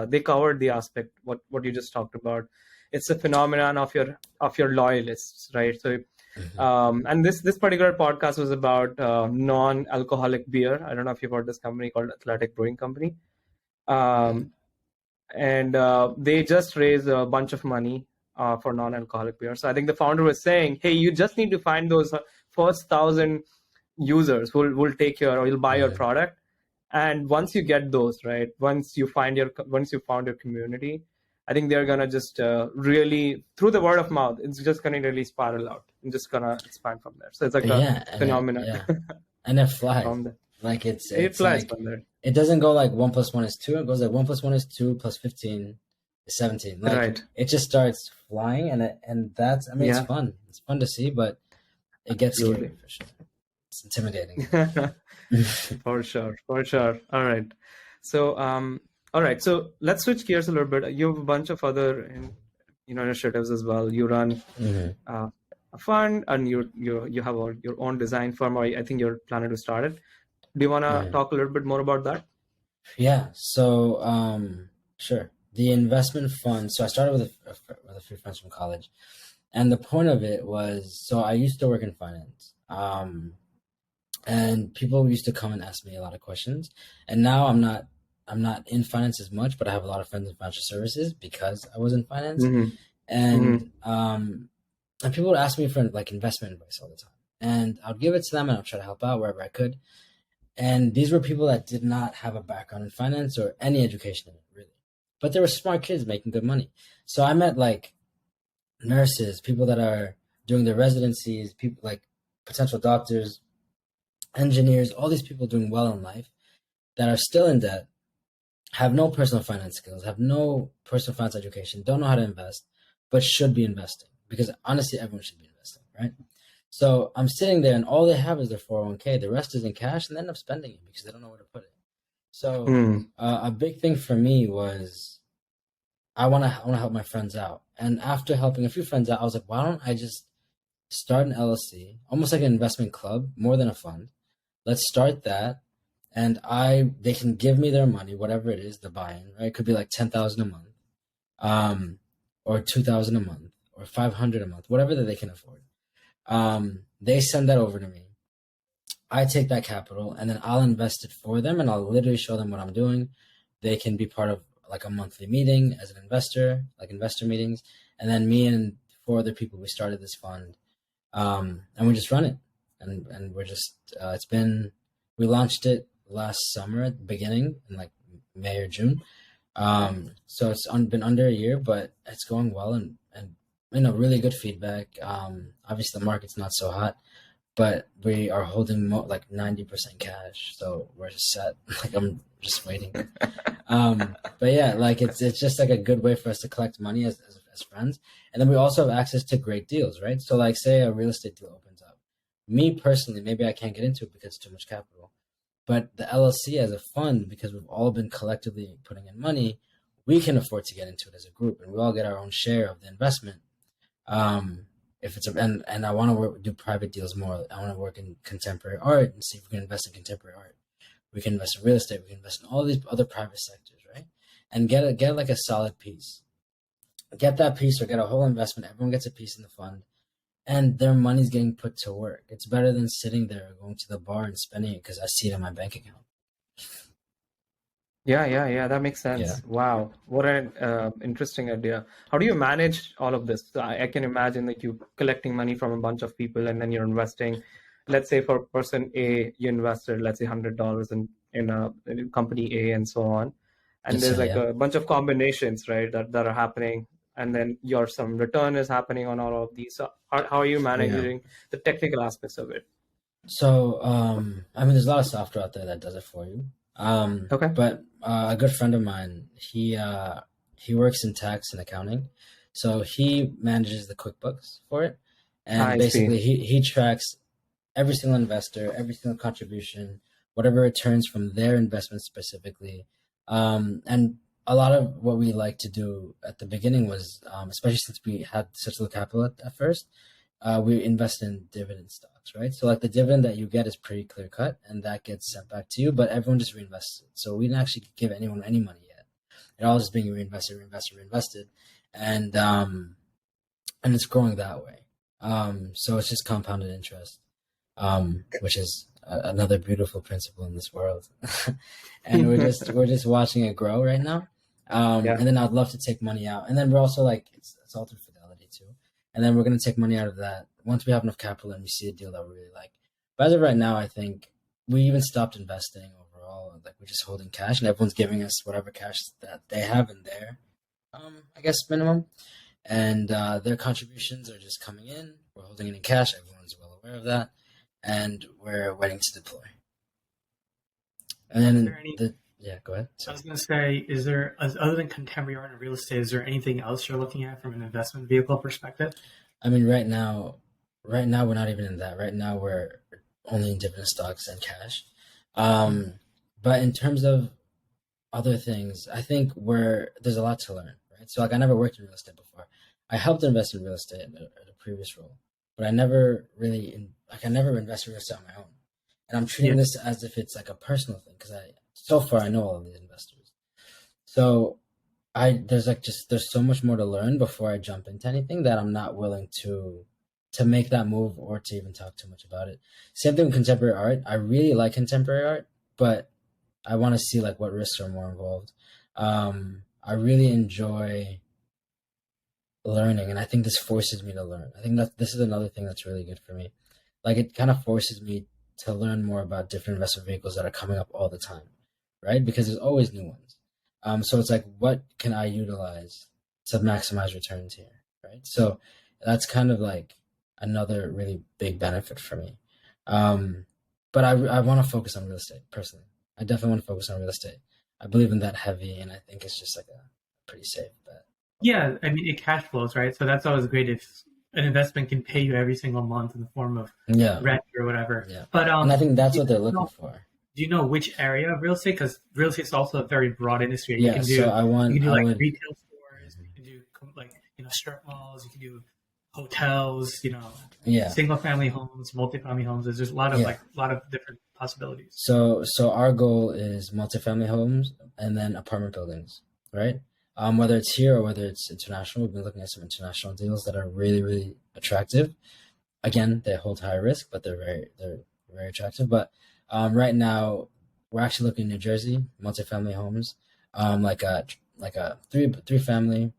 Speaker 3: they covered the aspect, what you just talked about. It's a phenomenon of your loyalists, right? So, and this particular podcast was about non-alcoholic beer. I don't know if you've heard this company called Athletic Brewing Company. And they just raised a bunch of money for non-alcoholic beer. So I think the founder was saying, hey, you just need to find those first 1,000 users who will take your, or will buy your product. And once you get those, right, once you found your community, I think they're going to just really, through the word of mouth, it's just going to really spiral out and just going to expand from there. So it's like a phenomenon.
Speaker 2: And it flies. Like it flies like, from there. It doesn't go like 1 + 1 is 2. It goes like 1 + 1 is 2 + 15 is 17. Like it just starts flying, and that's, I mean, it's fun. It's fun to see, but it gets scary for sure. It's intimidating.
Speaker 3: For sure. All right. So let's switch gears a little bit. You have a bunch of other initiatives as well. You run a fund, and you have your own design firm, or I think you're planning to start it. Do you want to talk a little bit more about that?
Speaker 2: Yeah. So sure. The investment fund. So I started with a few friends from college, and the point of it was, so I used to work in finance. And people used to come and ask me a lot of questions. And now I'm not in finance as much, but I have a lot of friends in financial services because I was in finance. And And people would ask me for like investment advice all the time. And I would give it to them and I'd try to help out wherever I could. And these were people that did not have a background in finance or any education in it, really. But they were smart kids making good money. So I met like nurses, people that are doing their residencies, people like potential doctors, engineers, all these people doing well in life that are still in debt, have no personal finance skills, have no personal finance education, don't know how to invest, but should be investing. Because honestly, everyone should be investing, right? So I'm sitting there and all they have is their 401k. The rest is in cash and they end up spending it because they don't know where to put it. So a big thing for me was I want to help my friends out. And after helping a few friends out, I was like, why don't I just start an LLC, almost like an investment club, more than a fund. Let's start that. And they can give me their money, whatever it is, the buy-in, right? It could be like 10,000 a month, or 2,000 a month, or 500 a month, whatever that they can afford. They send that over to me. I take that capital and then I'll invest it for them and I'll literally show them what I'm doing. They can be part of like a monthly meeting as an investor, like investor meetings. And then me and 4 other people, we started this fund. And we just run it. And we're just, we launched it last summer at the beginning in like May or June. So it's been under a year, but it's going well and really good feedback. Obviously the market's not so hot, but we are holding like 90% cash. So we're just set. Like I'm just waiting. But yeah, like it's just like a good way for us to collect money as friends. And then we also have access to great deals, right? So like say a real estate deal opens up. Me personally, maybe I can't get into it because it's too much capital. But the LLC as a fund, because we've all been collectively putting in money, we can afford to get into it as a group and we all get our own share of the investment. If it's and I want to do private deals more. I want to work in contemporary art and see if we can invest in contemporary art. We can invest in real estate. We can invest in all these other private sectors, right? And get like a solid piece. Get that piece or get a whole investment. Everyone gets a piece in the fund, and their money's getting put to work. It's better than sitting there going to the bar and spending it because I see it in my bank account.
Speaker 3: Yeah. That makes sense. Yeah. Wow, what an interesting idea. How do you manage all of this? I can imagine that you collecting money from a bunch of people and then you're investing. Let's say for person A, you invested, let's say $100 in a company A and so on. And there's a bunch of combinations, right, that are happening. And then some return is happening on all of these. So how are you managing the technical aspects of it?
Speaker 2: So, there's a lot of software out there that does it for you. Okay. But a good friend of mine, he works in tax and accounting. So he manages the QuickBooks for it. And basically he tracks every single investor, every single contribution, whatever returns from their investment specifically. And a lot of what we like to do at the beginning was, especially since we had such little capital at first, we invest in dividend stocks, right? So like the dividend that you get is pretty clear cut and that gets sent back to you, but everyone just reinvests it. So we didn't actually give anyone any money yet. It all just being reinvested. And it's growing that way. So it's just compounded interest, which is another beautiful principle in this world. And we're just watching it grow right now. And then I'd love to take money out. And then we're also like, it's all through Fidelity too. And then we're going to take money out of that once we have enough capital and we see a deal that we really like. But as of right now, I think we even stopped investing overall. Like we're just holding cash and everyone's giving us whatever cash that they have in their, I guess, minimum. And their contributions are just coming in. We're holding it in cash. Everyone's well aware of that. And we're waiting to deploy. And then go ahead.
Speaker 1: I was going to say, is there, other than contemporary art and real estate, is there anything else you're looking at from an investment vehicle perspective?
Speaker 2: I mean, right now we're not even in that. Right now we're only in dividend stocks and cash. But in terms of other things, I think there's a lot to learn, right? So like I never worked in real estate before. I helped invest in real estate at a previous role, but I never really, I never invested in real estate on my own. And I'm treating this as if it's like a personal thing because so far I know all of these investors. So there's so much more to learn before I jump into anything that I'm not willing to make that move or to even talk too much about it. Same thing with contemporary art. I really like contemporary art, but I want to see like what risks are more involved. I really enjoy learning, and I think this forces me to learn. I think that this is another thing that's really good for me. Like, it kind of forces me to learn more about different investment vehicles that are coming up all the time, right? Because there's always new ones. So it's like, what can I utilize to maximize returns here, right? So that's kind of like another really big benefit for me. But I want to focus on real estate personally. I definitely want to focus on real estate. I believe in that heavy, and I think it's just like a pretty safe bet.
Speaker 1: Yeah, I mean, it cash flows, right? So that's always great if an investment can pay you every single month in the form of rent or whatever.
Speaker 2: Yeah.
Speaker 1: But
Speaker 2: and I think that's what they're looking for.
Speaker 1: Do you know which area of real estate? Because real estate is also a very broad industry.
Speaker 2: Yeah,
Speaker 1: you can do,
Speaker 2: so
Speaker 1: you can do like retail stores, you can do like, strip malls, you can do hotels, single family homes, multifamily homes. There's just a lot of different possibilities.
Speaker 2: So our goal is multifamily homes and then apartment buildings, right? Whether it's here or whether it's international, we've been looking at some international deals that are really, really attractive. Again, they hold high risk, but they're very attractive. But right now, we're actually looking in New Jersey, multifamily homes, like a 3-family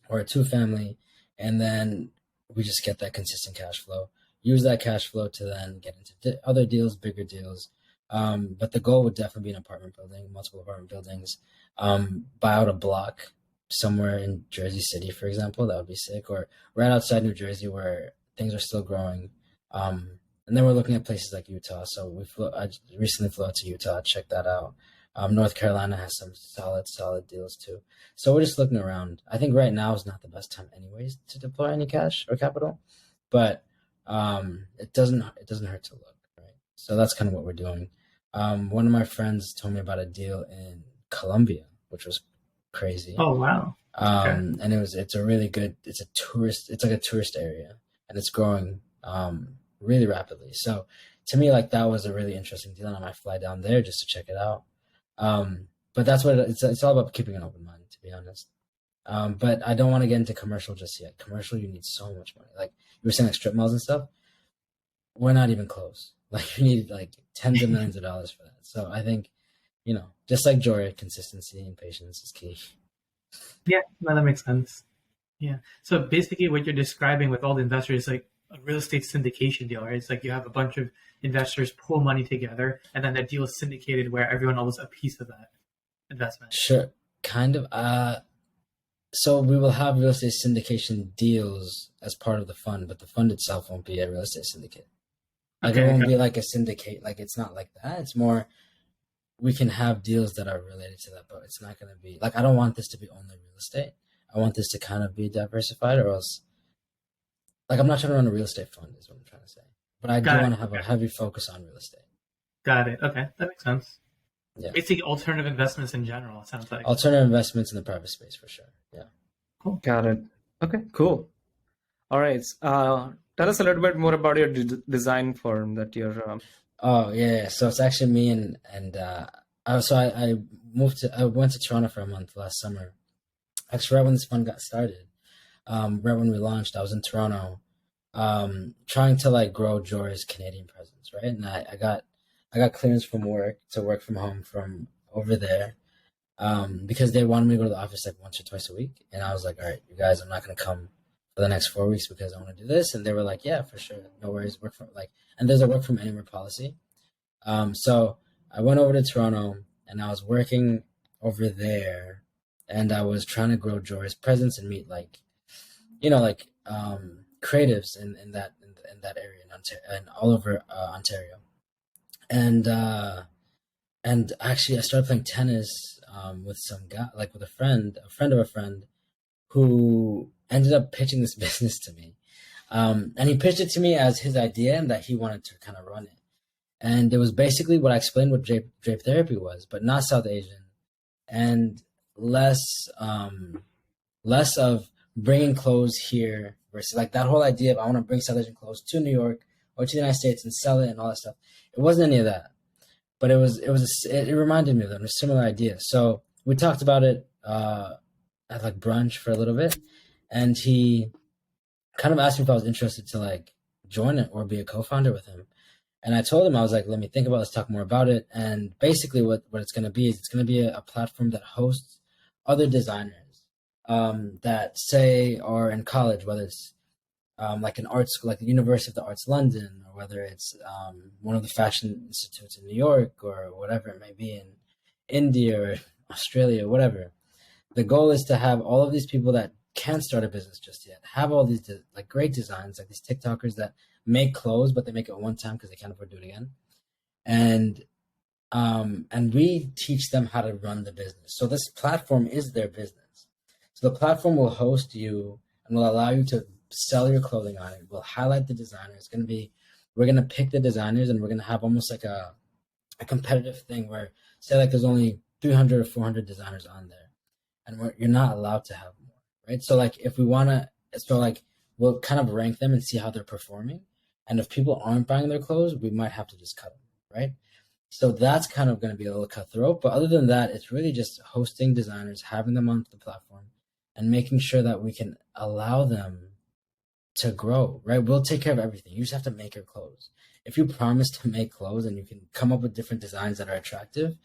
Speaker 2: or a 2-family, and then we just get that consistent cash flow. Use that cash flow to then get into other deals, bigger deals. But the goal would definitely be an apartment building, multiple apartment buildings. Buy out a block somewhere in Jersey City, for example. That would be sick. Or right outside New Jersey where things are still growing. And then we're looking at places like Utah. So I recently flew out to Utah, check that out. North Carolina has some solid deals too. So we're just looking around. I think right now is not the best time anyways to deploy any cash or capital, but it doesn't hurt to look, right? So that's kind of what we're doing. One of my friends told me about a deal in Colombia, which was crazy.
Speaker 1: Oh, wow.
Speaker 2: Okay. And it's like a tourist area, and it's growing really rapidly. So to me, like, that was a really interesting deal, and I might fly down there just to check it out. But that's what it's all about, keeping an open mind, to be honest. But I don't want to get into commercial just yet. Commercial, you need so much money. Like you were saying, like strip malls and stuff. We're not even close. Like, you need like tens of millions of dollars for that. So I think, just like Jory, consistency and patience is key.
Speaker 1: Yeah, no, that makes sense. Yeah. So basically what you're describing with all the investors is like a real estate syndication deal, right? It's like you have a bunch of investors pull money together, and then the deal is syndicated where everyone owns a piece of that investment.
Speaker 2: Sure. Kind of. So we will have real estate syndication deals as part of the fund, but the fund itself won't be a real estate syndicate. Like, it won't be like a syndicate. Like, it's not like that. It's more, we can have deals that are related to that, but it's not going to be like, I don't want this to be only real estate. I want this to kind of be diversified, or else, like, I'm not trying to run a real estate fund is what I'm trying to say, but I do want to have a heavy focus on real estate.
Speaker 1: Got it. Okay. That makes sense.
Speaker 2: Yeah.
Speaker 1: Basically alternative investments in general, it sounds like.
Speaker 2: Alternative investments in the private space for sure. Yeah.
Speaker 3: Cool. Got it. Okay, cool. All right. Tell us a little bit more about your design firm that you're.
Speaker 2: Oh yeah. So it's actually me and I went to Toronto for a month last summer. Actually, right when this fund got started, right when we launched, I was in Toronto, trying to like grow Jory's Canadian presence, right? And I got clearance from work to work from home from over there, because they wanted me to go to the office like once or twice a week, and I was like, all right, you guys, I'm not gonna come for the next 4 weeks because I want to do this. And they were like, yeah, for sure, no worries, and there's a work from anywhere policy. So I went over to Toronto and I was working over there, and I was trying to grow Jory's presence and meet creatives in that area in Ontario, and all over Ontario. And actually I started playing tennis with some guy, like with a friend of a friend, who ended up pitching this business to me. And he pitched it to me as his idea and that he wanted to kind of run it. And it was basically what I explained what drape therapy was, but not South Asian, and less of bringing clothes here versus like that whole idea of I want to bring South Asian clothes to New York or to the United States and sell it and all that stuff. It wasn't any of that, but it reminded me of a similar idea. So we talked about it at like brunch for a little bit, and he kind of asked me if I was interested to like join it or be a co-founder with him. And I told him, I was like, let me think about it, let's talk more about it. And basically what it's going to be is it's going to be a platform that hosts other designers that say are in college, whether it's like an art school, like the University of the Arts London, or whether it's one of the fashion institutes in New York, or whatever it may be in India or Australia, whatever. The goal is to have all of these people that can't start a business just yet, have all these like great designs, like these TikTokers that make clothes, but they make it one time because they can't afford to do it again. And we teach them how to run the business. So this platform is their business. So the platform will host you and will allow you to sell your clothing on it. We'll highlight the designer. We're going to pick the designers, and we're going to have almost like a competitive thing where, say, like there's only 300 or 400 designers on there, and you're not allowed to have more, right? So like if we want to, we'll kind of rank them and see how they're performing. And if people aren't buying their clothes, we might have to just cut them, right? So that's kind of going to be a little cutthroat. But other than that, it's really just hosting designers, having them onto the platform, and making sure that we can allow them to grow, right? We'll take care of everything. You just have to make your clothes. If you promise to make clothes and you can come up with different designs that are attractive,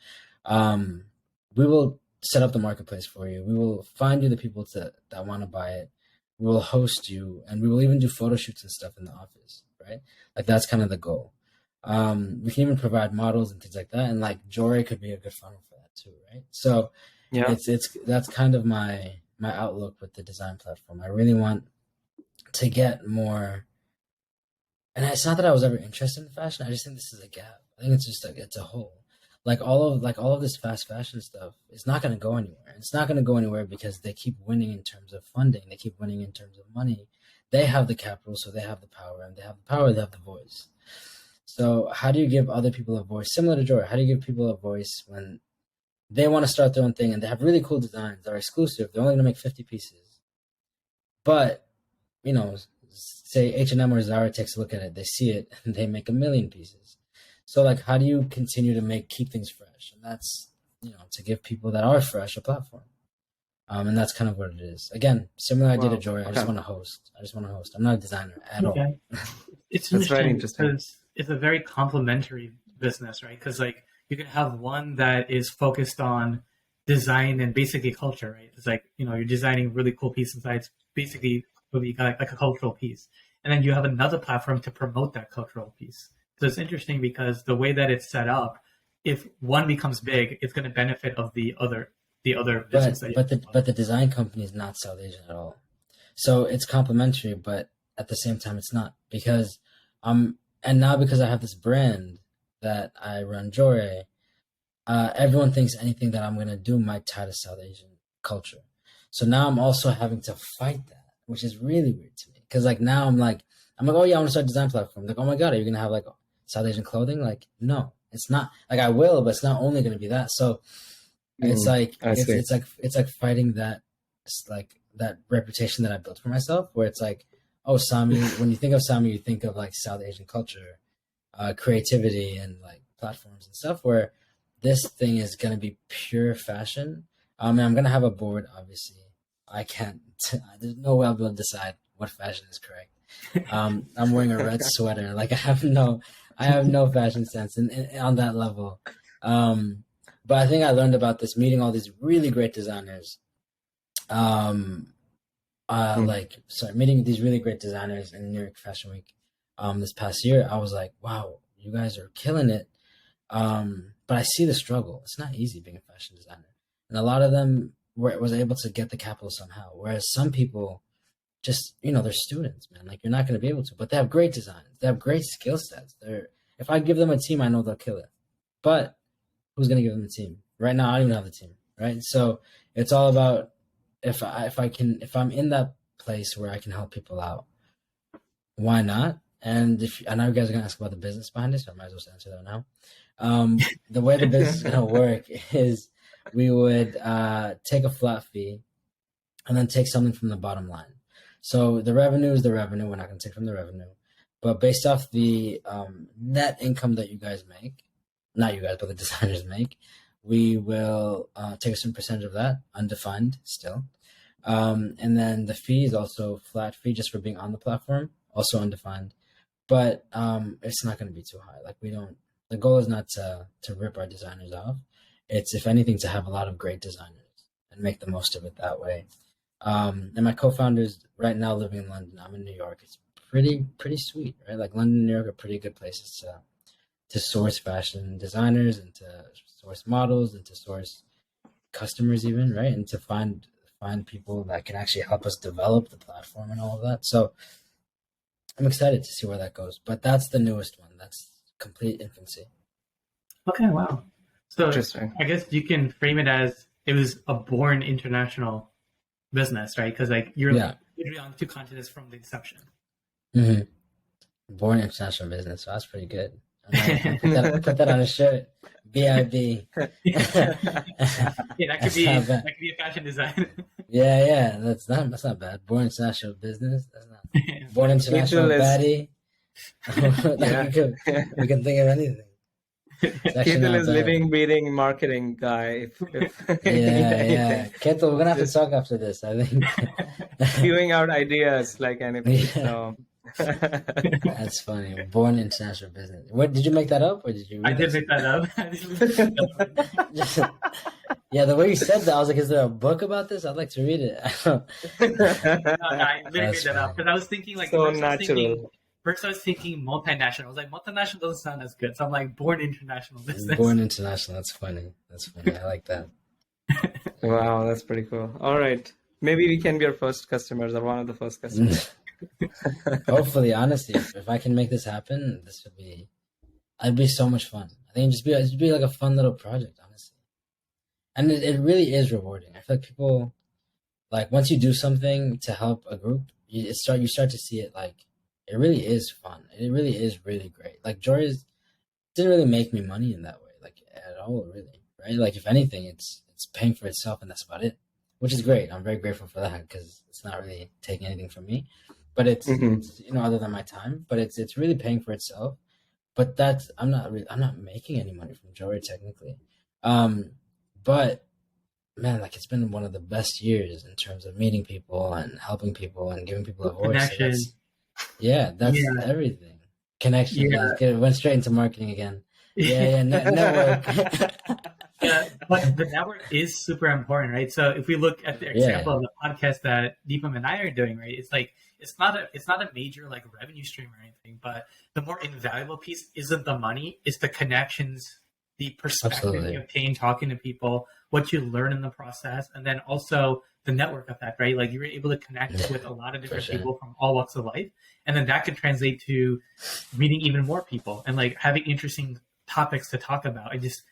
Speaker 2: we will set up the marketplace for you. We will find you the people that want to buy it. We will host you, and we will even do photo shoots and stuff in the office, right? Like that's kind of the goal. We can even provide models and things like that, and like Jory could be a good funnel for that too, right? So yeah, that's kind of my outlook with the design platform. I really want to get more, and it's not that I was ever interested in fashion. I just think this is a gap. I think it's just like it's a hole. Like all of this fast fashion stuff is not going to go anywhere. It's not going to go anywhere because they keep winning in terms of funding. They keep winning in terms of money. They have the capital, so they have the power, and they have the power. They have the voice. So how do you give other people a voice? Similar to Jory, how do you give people a voice when they want to start their own thing and they have really cool designs that are exclusive? They're only going to make 50 pieces. But, you know, say H&M or Zara takes a look at it, they see it, and they make 1 million pieces. So, like, how do you continue to keep things fresh? And that's, you know, to give people that are fresh a platform. And that's kind of what it is. Again, similar idea to Jory. I just want to host. I'm not a designer at all.
Speaker 1: It's interesting because it's a very complementary business, right? Because like you can have one that is focused on design and basically culture, right? It's like, you know, you're designing a really cool piece inside. It's basically like a cultural piece. And then you have another platform to promote that cultural piece. So it's interesting because the way that it's set up, if one becomes big, it's going to benefit of the other business.
Speaker 2: But the design company is not South Asian at all. So it's complementary, but at the same time, it's not, because and now because I have this brand that I run, Jory, everyone thinks anything that I'm going to do might tie to South Asian culture. So now I'm also having to fight that, which is really weird to me. Because like now I'm like, oh yeah, I want to start a design platform. Like, oh my God, are you going to have like South Asian clothing? Like, no, it's not. Like I will, but it's not only going to be that. So it's like, it's like fighting that, like that reputation that I built for myself, where it's like, oh, Sahmi, when you think of Sahmi, you think of like South Asian culture, creativity, and like platforms and stuff, where this thing is going to be pure fashion. And I'm going to have a board, obviously. I can't, there's no way I'll be able to decide what fashion is correct. I'm wearing a red sweater. Like I have no fashion sense on that level. But I think I learned about this meeting all these really great designers. Meeting these really great designers in New York Fashion Week this past year. I was like, wow, you guys are killing it. But I see the struggle. It's not easy being a fashion designer. And a lot of them was able to get the capital somehow. Whereas some people just, you know, they're students, man. Like you're not going to be able to, but they have great designs. They have great skill sets. If I give them a team, I know they'll kill it. But who's going to give them a team? Right now, I don't even have a team, right? So it's all about if I'm in that place where I can help people out, why not? And I know you guys are going to ask about the business behind this, so I might as well answer that now. The way the business is going to work is we would take a flat fee and then take something from the bottom line. So the revenue is the revenue. We're not going to take from the revenue. But based off the net income that you guys make, not you guys, but the designers make, we will take a certain percentage of that, undefined still. And then the fee is also flat fee just for being on the platform, also undefined. But it's not going to be too high. Like the goal is not to rip our designers off. It's, if anything, to have a lot of great designers and make the most of it that way. And my co-founders right now living in London. I'm in New York. It's pretty sweet, right? Like London and New York are pretty good places to source fashion designers and to source models and to source customers even, right? And to find people that can actually help us develop the platform and all of that. So I'm excited to see where that goes. But that's the newest one. That's complete infancy.
Speaker 1: Okay, wow. So
Speaker 3: Interesting.
Speaker 1: I guess you can frame it as it was a born international business, right? Because like you're literally on 2 continents from the inception.
Speaker 2: Mm-hmm. Born international business. So that's pretty good. Put that on a shirt. BIB.
Speaker 1: Yeah, that could be a fashion design.
Speaker 2: Yeah, that's not bad. Born international business. That's not born international baddie. We can think of anything.
Speaker 3: Keithel is living, breathing marketing guy.
Speaker 2: Yeah. Keithel, we're gonna have to talk after this, I think.
Speaker 3: Spewing out ideas like anything. So.
Speaker 2: That's funny. Born international business. What did you make that up, or did you?
Speaker 1: I did make that
Speaker 2: up. Yeah, the way you said that, I was like, "Is there a book about this? I'd like to read it."
Speaker 1: No, I literally made that up because I was thinking like
Speaker 3: so natural.
Speaker 1: First, I was thinking multinational. I was like, multinational doesn't sound as good, so I'm like, born international business.
Speaker 2: Born international. That's funny. I like that.
Speaker 3: Wow, that's pretty cool. All right, maybe we can be your first customers or one of the first customers.
Speaker 2: Hopefully, honestly, if I can make this happen, it'd be so much fun. I think it'd be like a fun little project, honestly. And it really is rewarding. I feel like people, like, once you do something to help a group, you start to see it like it really is fun. It really is really great. Like Jory's didn't really make me money in that way, like at all, really, right? Like if anything, it's paying for itself, and that's about it, which is great. I'm very grateful for that because it's not really taking anything from me. But it's other than my time, but it's really paying for itself. But I'm not making any money from Jory technically. But man, like it's been one of the best years in terms of meeting people and helping people and giving people a voice.
Speaker 1: Connection.
Speaker 2: So that's everything. Connection. Yeah. It went straight into marketing again. Network.
Speaker 1: But the network is super important, right? So if we look at the example of the podcast that Deepam and I are doing, right, it's like it's not a major like revenue stream or anything, but the more invaluable piece isn't the money, it's the connections, the perspective you obtain talking to people, what you learn in the process, and then also the network effect, right? Like you're able to connect with a lot of different people from all walks of life, and then that could translate to meeting even more people and like having interesting topics to talk about. And just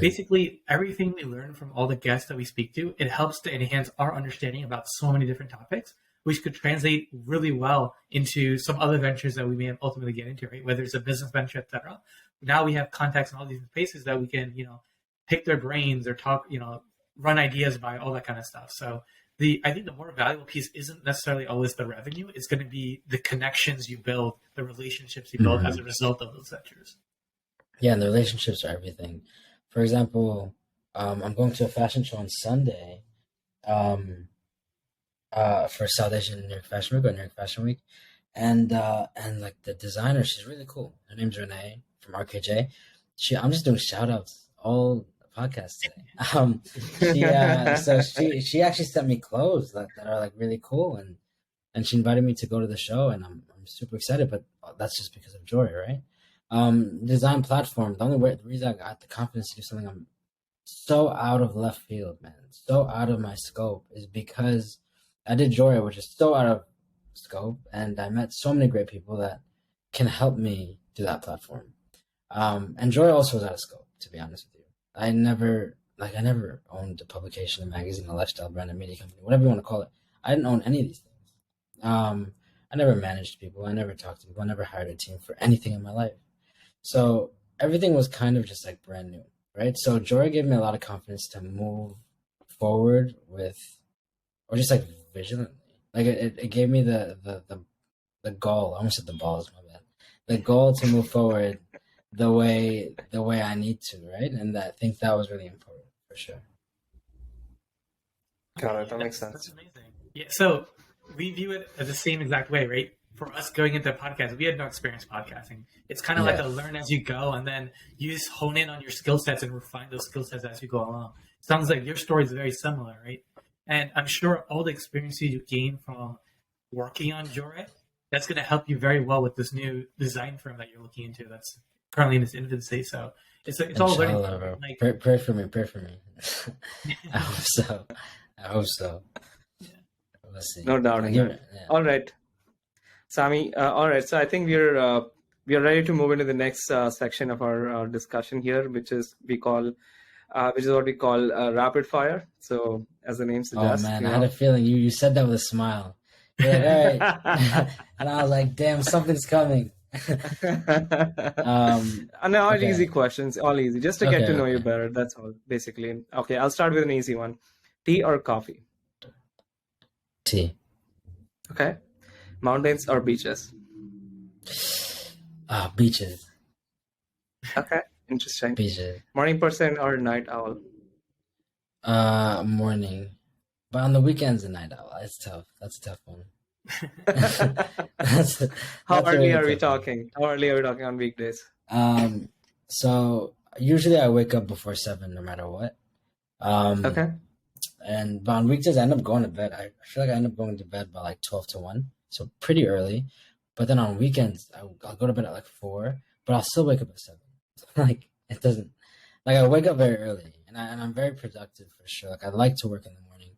Speaker 1: basically everything we learn from all the guests that we speak to, it helps to enhance our understanding about so many different topics, which could translate really well into some other ventures that we may ultimately get into, right? Whether it's a business venture, etc. Now we have contacts in all these spaces that we can, pick their brains or talk, run ideas by, all that kind of stuff. So I think the more valuable piece isn't necessarily always the revenue. It's going to be the connections you build, the relationships you build as a result of those ventures. Yeah,
Speaker 2: and the relationships are everything. For example, I'm going to a fashion show on Sunday for South Asian New York Fashion Week or New York Fashion Week. And like the designer, she's really cool. Her name's Renee from RKJ. I'm just doing shout outs all podcast today. So she actually sent me clothes that are like really cool, and she invited me to go to the show, and I'm super excited. But that's just because of Jory, right? Design platform. The reason I got the confidence to do something I'm so out of left field, man, so out of my scope, is because I did Jory, which is so out of scope, and I met so many great people that can help me do that platform. And Jory also was out of scope, to be honest with you. I never owned a publication, a magazine, a lifestyle brand, a media company, whatever you want to call it. I didn't own any of these things. I never managed people. I never talked to people. I never hired a team for anything in my life. So everything was kind of just like brand new, right? So Jory gave me a lot of confidence to move forward with, or just like vigilantly. Like it gave me the goal. I almost said the balls, my bad. The goal to move forward the way I need to, right? And I think that was really important for sure.
Speaker 3: Got it. That makes sense.
Speaker 1: That's amazing. Yeah. So we view it as the same exact way, right? For us going into podcast, we had no experience podcasting. It's kind of like a learn as you go, and then you just hone in on your skill sets and refine those skill sets as you go along. Sounds like your story is very similar, right? And I'm sure all the experiences you gain from working on Jore, that's going to help you very well with this new design firm that you're looking into that's currently in its infancy. So it's all learning.
Speaker 2: Like, pray for me. I hope so.
Speaker 3: Yeah. Let's see. No doubt. Yeah. All right, Sahmi. All right. So I think we're ready to move into the next section of our discussion here, which is what we call rapid fire. So as the name suggests.
Speaker 2: Oh man, I had a feeling you said that with a smile. You're like, all right. And I was like, damn, something's coming.
Speaker 3: And all easy questions, all easy, just to get to know you better. That's all, basically. Okay, I'll start with an easy one. Tea or coffee?
Speaker 2: Tea.
Speaker 3: Okay. Mountains or beaches?
Speaker 2: Beaches.
Speaker 3: Okay, interesting.
Speaker 2: Beaches.
Speaker 3: Morning person or night owl?
Speaker 2: Morning. But on the weekends, a night owl. It's tough. That's a tough one.
Speaker 3: How early are we talking? How early are we talking on weekdays?
Speaker 2: So usually I wake up before 7, no matter what.
Speaker 3: Okay.
Speaker 2: But on weekdays, I end up going to bed. I feel like I end up going to bed by like 12 to 1, so pretty early. But then on weekends, I'll go to bed at like 4, but I'll still wake up at 7. Like it doesn't. Like I wake up very early, and I'm very productive for sure. Like I like to work in the morning,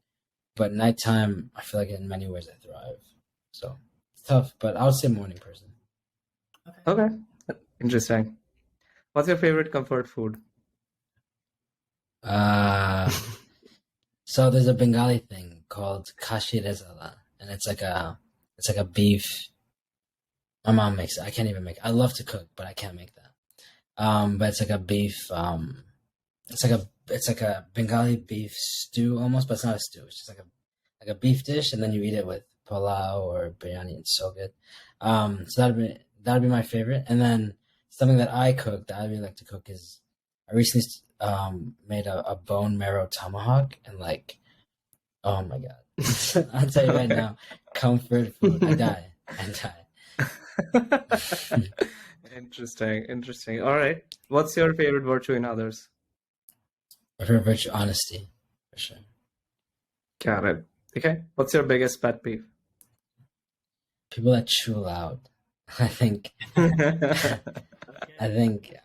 Speaker 2: but nighttime, I feel like in many ways I thrive. So it's tough, but I would say morning person.
Speaker 3: Okay. Interesting. What's your favorite comfort food?
Speaker 2: So there's a Bengali thing called kashi rezala, and it's like a beef. My mom makes it. I can't even make it. I love to cook, but I can't make that. But it's like a beef. It's like a Bengali beef stew almost, but it's not a stew. It's just like a beef dish, and then you eat it with pulao or biryani. It's so good. So that'd be my favorite. And then something that I cook that I really like to cook is I recently made a bone marrow tomahawk, and like, oh my god, I'll tell you right now, comfort food. I die.
Speaker 3: Interesting. All right. What's your favorite virtue in others?
Speaker 2: My favorite virtue, honesty, for sure.
Speaker 3: Got it. Okay. What's your biggest pet peeve?
Speaker 2: People that chew loud. I think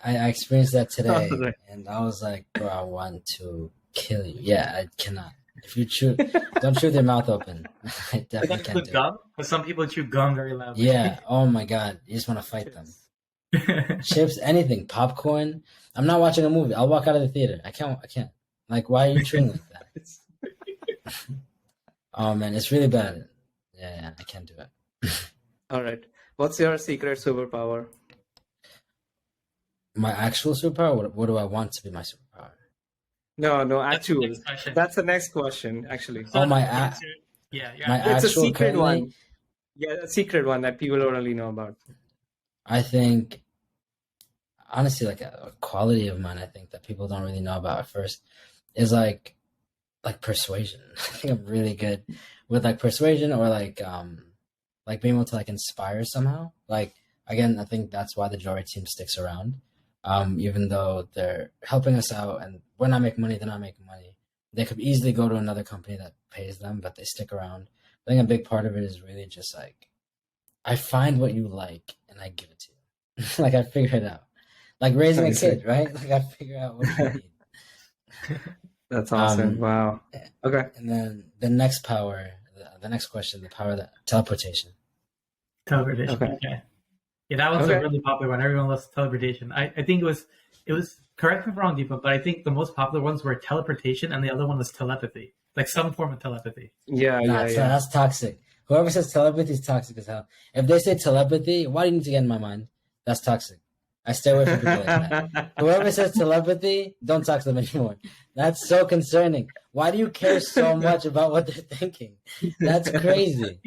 Speaker 2: I experienced that today, and I was like, bro, I want to kill you. Yeah, I cannot. If you chew, don't chew with your mouth open. I definitely can't do
Speaker 1: gum? Because some people chew gum very loudly.
Speaker 2: Yeah. Oh my god, you just want to fight them. Chips, anything, popcorn. I'm not watching a movie. I'll walk out of the theater. I can't. Like, why are you chewing like that? Oh man, it's really bad. Yeah, I can't do it.
Speaker 3: All right. What's your secret superpower?
Speaker 2: My actual superpower? What do I want to be my superpower?
Speaker 3: No, actual. That's the next question, actually.
Speaker 2: Oh, my
Speaker 3: it's a secret one. Yeah, a secret one that people don't really know about.
Speaker 2: I think, honestly, like a quality of mine, I think that people don't really know about at first is like persuasion. I think I'm really good with like persuasion or like being able to like inspire somehow. Like, again, I think that's why the Jore team sticks around. Even though they're helping us out and we're not making money, they're not making money. They could easily go to another company that pays them, but they stick around. I think a big part of it is really just like, I find what you like and I give it to you. Like I figure it out. Like raising a kid, right? Like I figure out what you need.
Speaker 3: That's awesome. Wow. Okay.
Speaker 2: And then the next power, the next question, the power that teleportation.
Speaker 1: Teleportation. Okay. Yeah, that one's a really popular one. Everyone loves teleportation. I think it was correct me if I'm wrong, Deepa, but I think the most popular ones were teleportation and the other one was telepathy. Like some form of telepathy.
Speaker 3: Yeah.
Speaker 2: That's toxic. Whoever says telepathy is toxic as hell. If they say telepathy, why do you need to get in my mind? That's toxic. I stay away from people like that. Whoever says telepathy, don't talk to them anymore. That's so concerning. Why do you care so much about what they're thinking? That's crazy.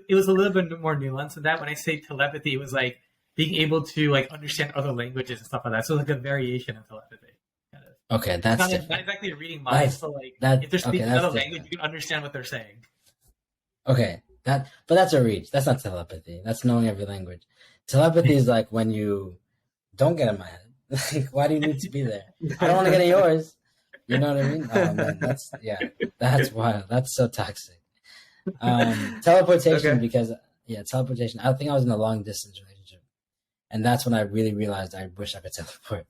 Speaker 1: It was a little bit more nuanced than that. When I say telepathy, it was like being able to like understand other languages and stuff like that. So like a variation of telepathy. Kind of.
Speaker 2: Okay, that's
Speaker 1: not exactly reading minds, but like if they're speaking another language, you can understand what they're saying.
Speaker 2: Okay, but that's a reach. That's not telepathy. That's knowing every language. Telepathy is like when you don't get in my head. Like, why do you need to be there? I don't want to get in yours. You know what I mean? Oh man, that's wild. That's so toxic. Teleportation,
Speaker 3: Okay.
Speaker 2: because teleportation. I think I was in a long distance relationship, and that's when I really realized I wish I could teleport.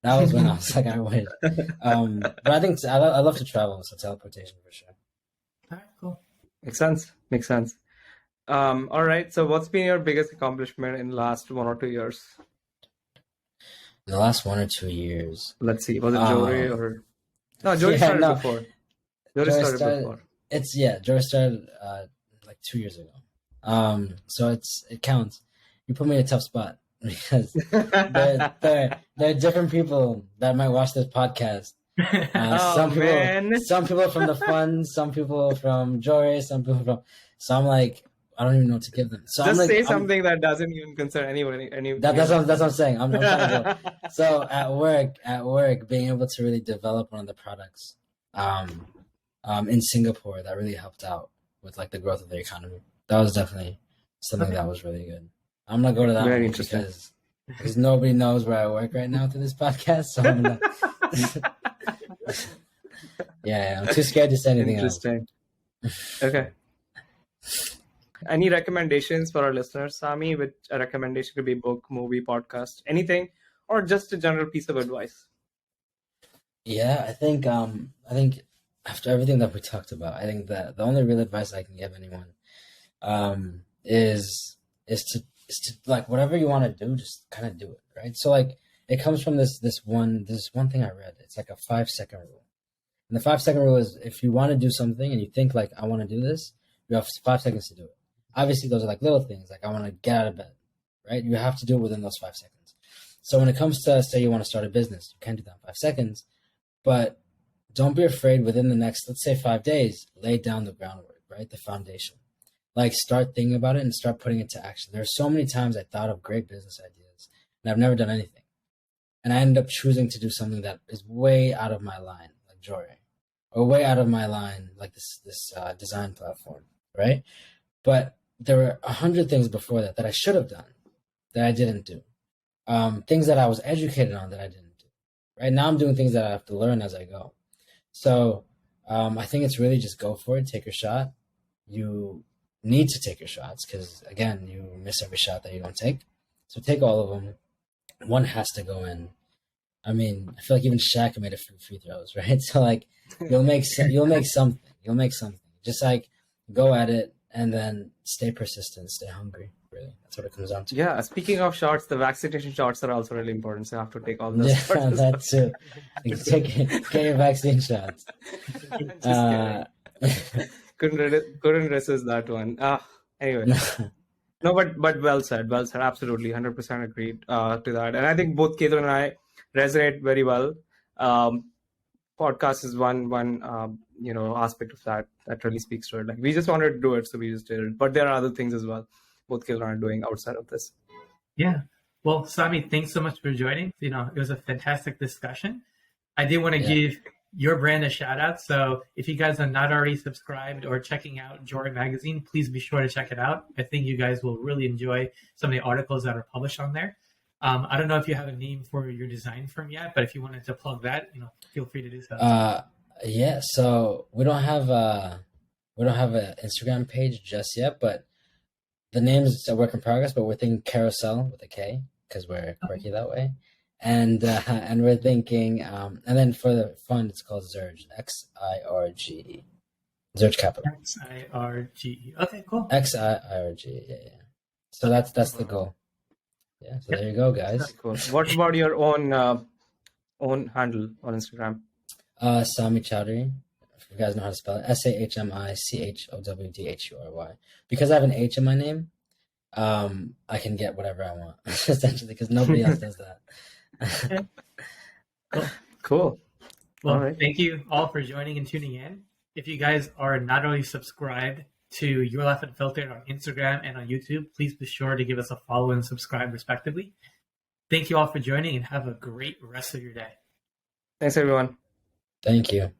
Speaker 2: That was when I was like, I wish. But I think I love to travel, so teleportation for sure.
Speaker 1: All right, cool.
Speaker 3: Makes sense. All right. So what's been your biggest accomplishment in the last 1 or 2 years?
Speaker 2: In the last 1 or 2 years.
Speaker 3: Let's see. Was it Jory or... No, Jory started before. Jory started before.
Speaker 2: Jory started like 2 years ago. So it counts. You put me in a tough spot because there are different people that might watch this podcast. Some people from the fund, some people from Jory, some people from. So I'm like, I don't even know what to give them. So
Speaker 3: just say something that doesn't even concern anyone.
Speaker 2: That's what I'm saying. I'm trying to go. So at work, being able to really develop one of the products, in Singapore, that really helped out with like the growth of the economy. That was definitely something that was really good. I'm gonna go to that
Speaker 3: Very
Speaker 2: one because nobody knows where I work right now through this podcast. So I'm gonna. I'm too scared to say anything else.
Speaker 3: Okay. Any recommendations for our listeners, Sahmi? Which a recommendation could be book, movie, podcast, anything, or just a general piece of advice?
Speaker 2: Yeah, I think after everything that we talked about, I think that the only real advice I can give anyone is to like whatever you want to do, just kind of do it, right? So like it comes from this one thing I read. It's like a 5-second rule. And the 5-second rule is if you want to do something and you think like I want to do this, you have 5 seconds to do it. Obviously, those are like little things, like I want to get out of bed, right? You have to do it within those 5 seconds. So when it comes to, say you want to start a business, you can't do that in 5 seconds, but don't be afraid within the next, let's say 5 days, lay down the groundwork, right? The foundation. Like start thinking about it and start putting it to action. There's so many times I thought of great business ideas and I've never done anything. And I ended up choosing to do something that is way out of my line, like Jory, or way out of my line, like this design platform, right? But there were 100 things before that I should have done that I didn't do. Things that I was educated on that I didn't do. Right now I'm doing things that I have to learn as I go. So I think it's really just go for it, take your shot. You need to take your shots because, again, you miss every shot that you don't take. So take all of them. One has to go in. I mean, I feel like even Shaq made a few free throws, right? So like you'll make something. Just like go at it. And then stay persistent, stay hungry. Really, that's what it comes down to.
Speaker 3: Yeah. Speaking of shots, the vaccination shots are also really important. So I have to take all those.
Speaker 2: Yeah, that's it. Get your vaccine shots.
Speaker 3: Couldn't resist that one. Anyway, no, but well said. Absolutely, 100% agreed to that. And I think both Ketan and I resonate very well. Podcast is one aspect of that really speaks to it. Like we just wanted to do it, so we just did it. But there are other things as well both Ketan are doing outside of this.
Speaker 1: Yeah. Well, Sahmi, thanks so much for joining. It was a fantastic discussion. I did want to give your brand a shout out. So if you guys are not already subscribed or checking out Jory Magazine, please be sure to check it out. I think you guys will really enjoy some of the articles that are published on there. I don't know if you have a name for your design firm yet, but if you wanted to plug that, feel free to do so.
Speaker 2: Yeah. So we don't have an Instagram page just yet, but the name is a work in progress. But we're thinking Carousel with a K because we're quirky that way, and we're thinking, and then for the fund, it's called Xirge, XIRGE, Xirge Capital.
Speaker 1: XIRGE. Okay, cool.
Speaker 2: XIRGE. Yeah. So that's the goal. Yeah, so there you go, guys.
Speaker 3: Cool. What about your own handle on Instagram?
Speaker 2: Sahmi Chowdhury. If you guys know how to spell it, SahmiChowdhury. Because I have an H in my name, I can get whatever I want, essentially, because nobody else does that.
Speaker 3: Cool.
Speaker 1: Well, Thank you all for joining and tuning in. If you guys are not only subscribed to Your Life Unfiltered on Instagram and on YouTube, please be sure to give us a follow and subscribe respectively. Thank you all for joining and have a great rest of your day.
Speaker 3: Thanks, everyone.
Speaker 2: Thank you.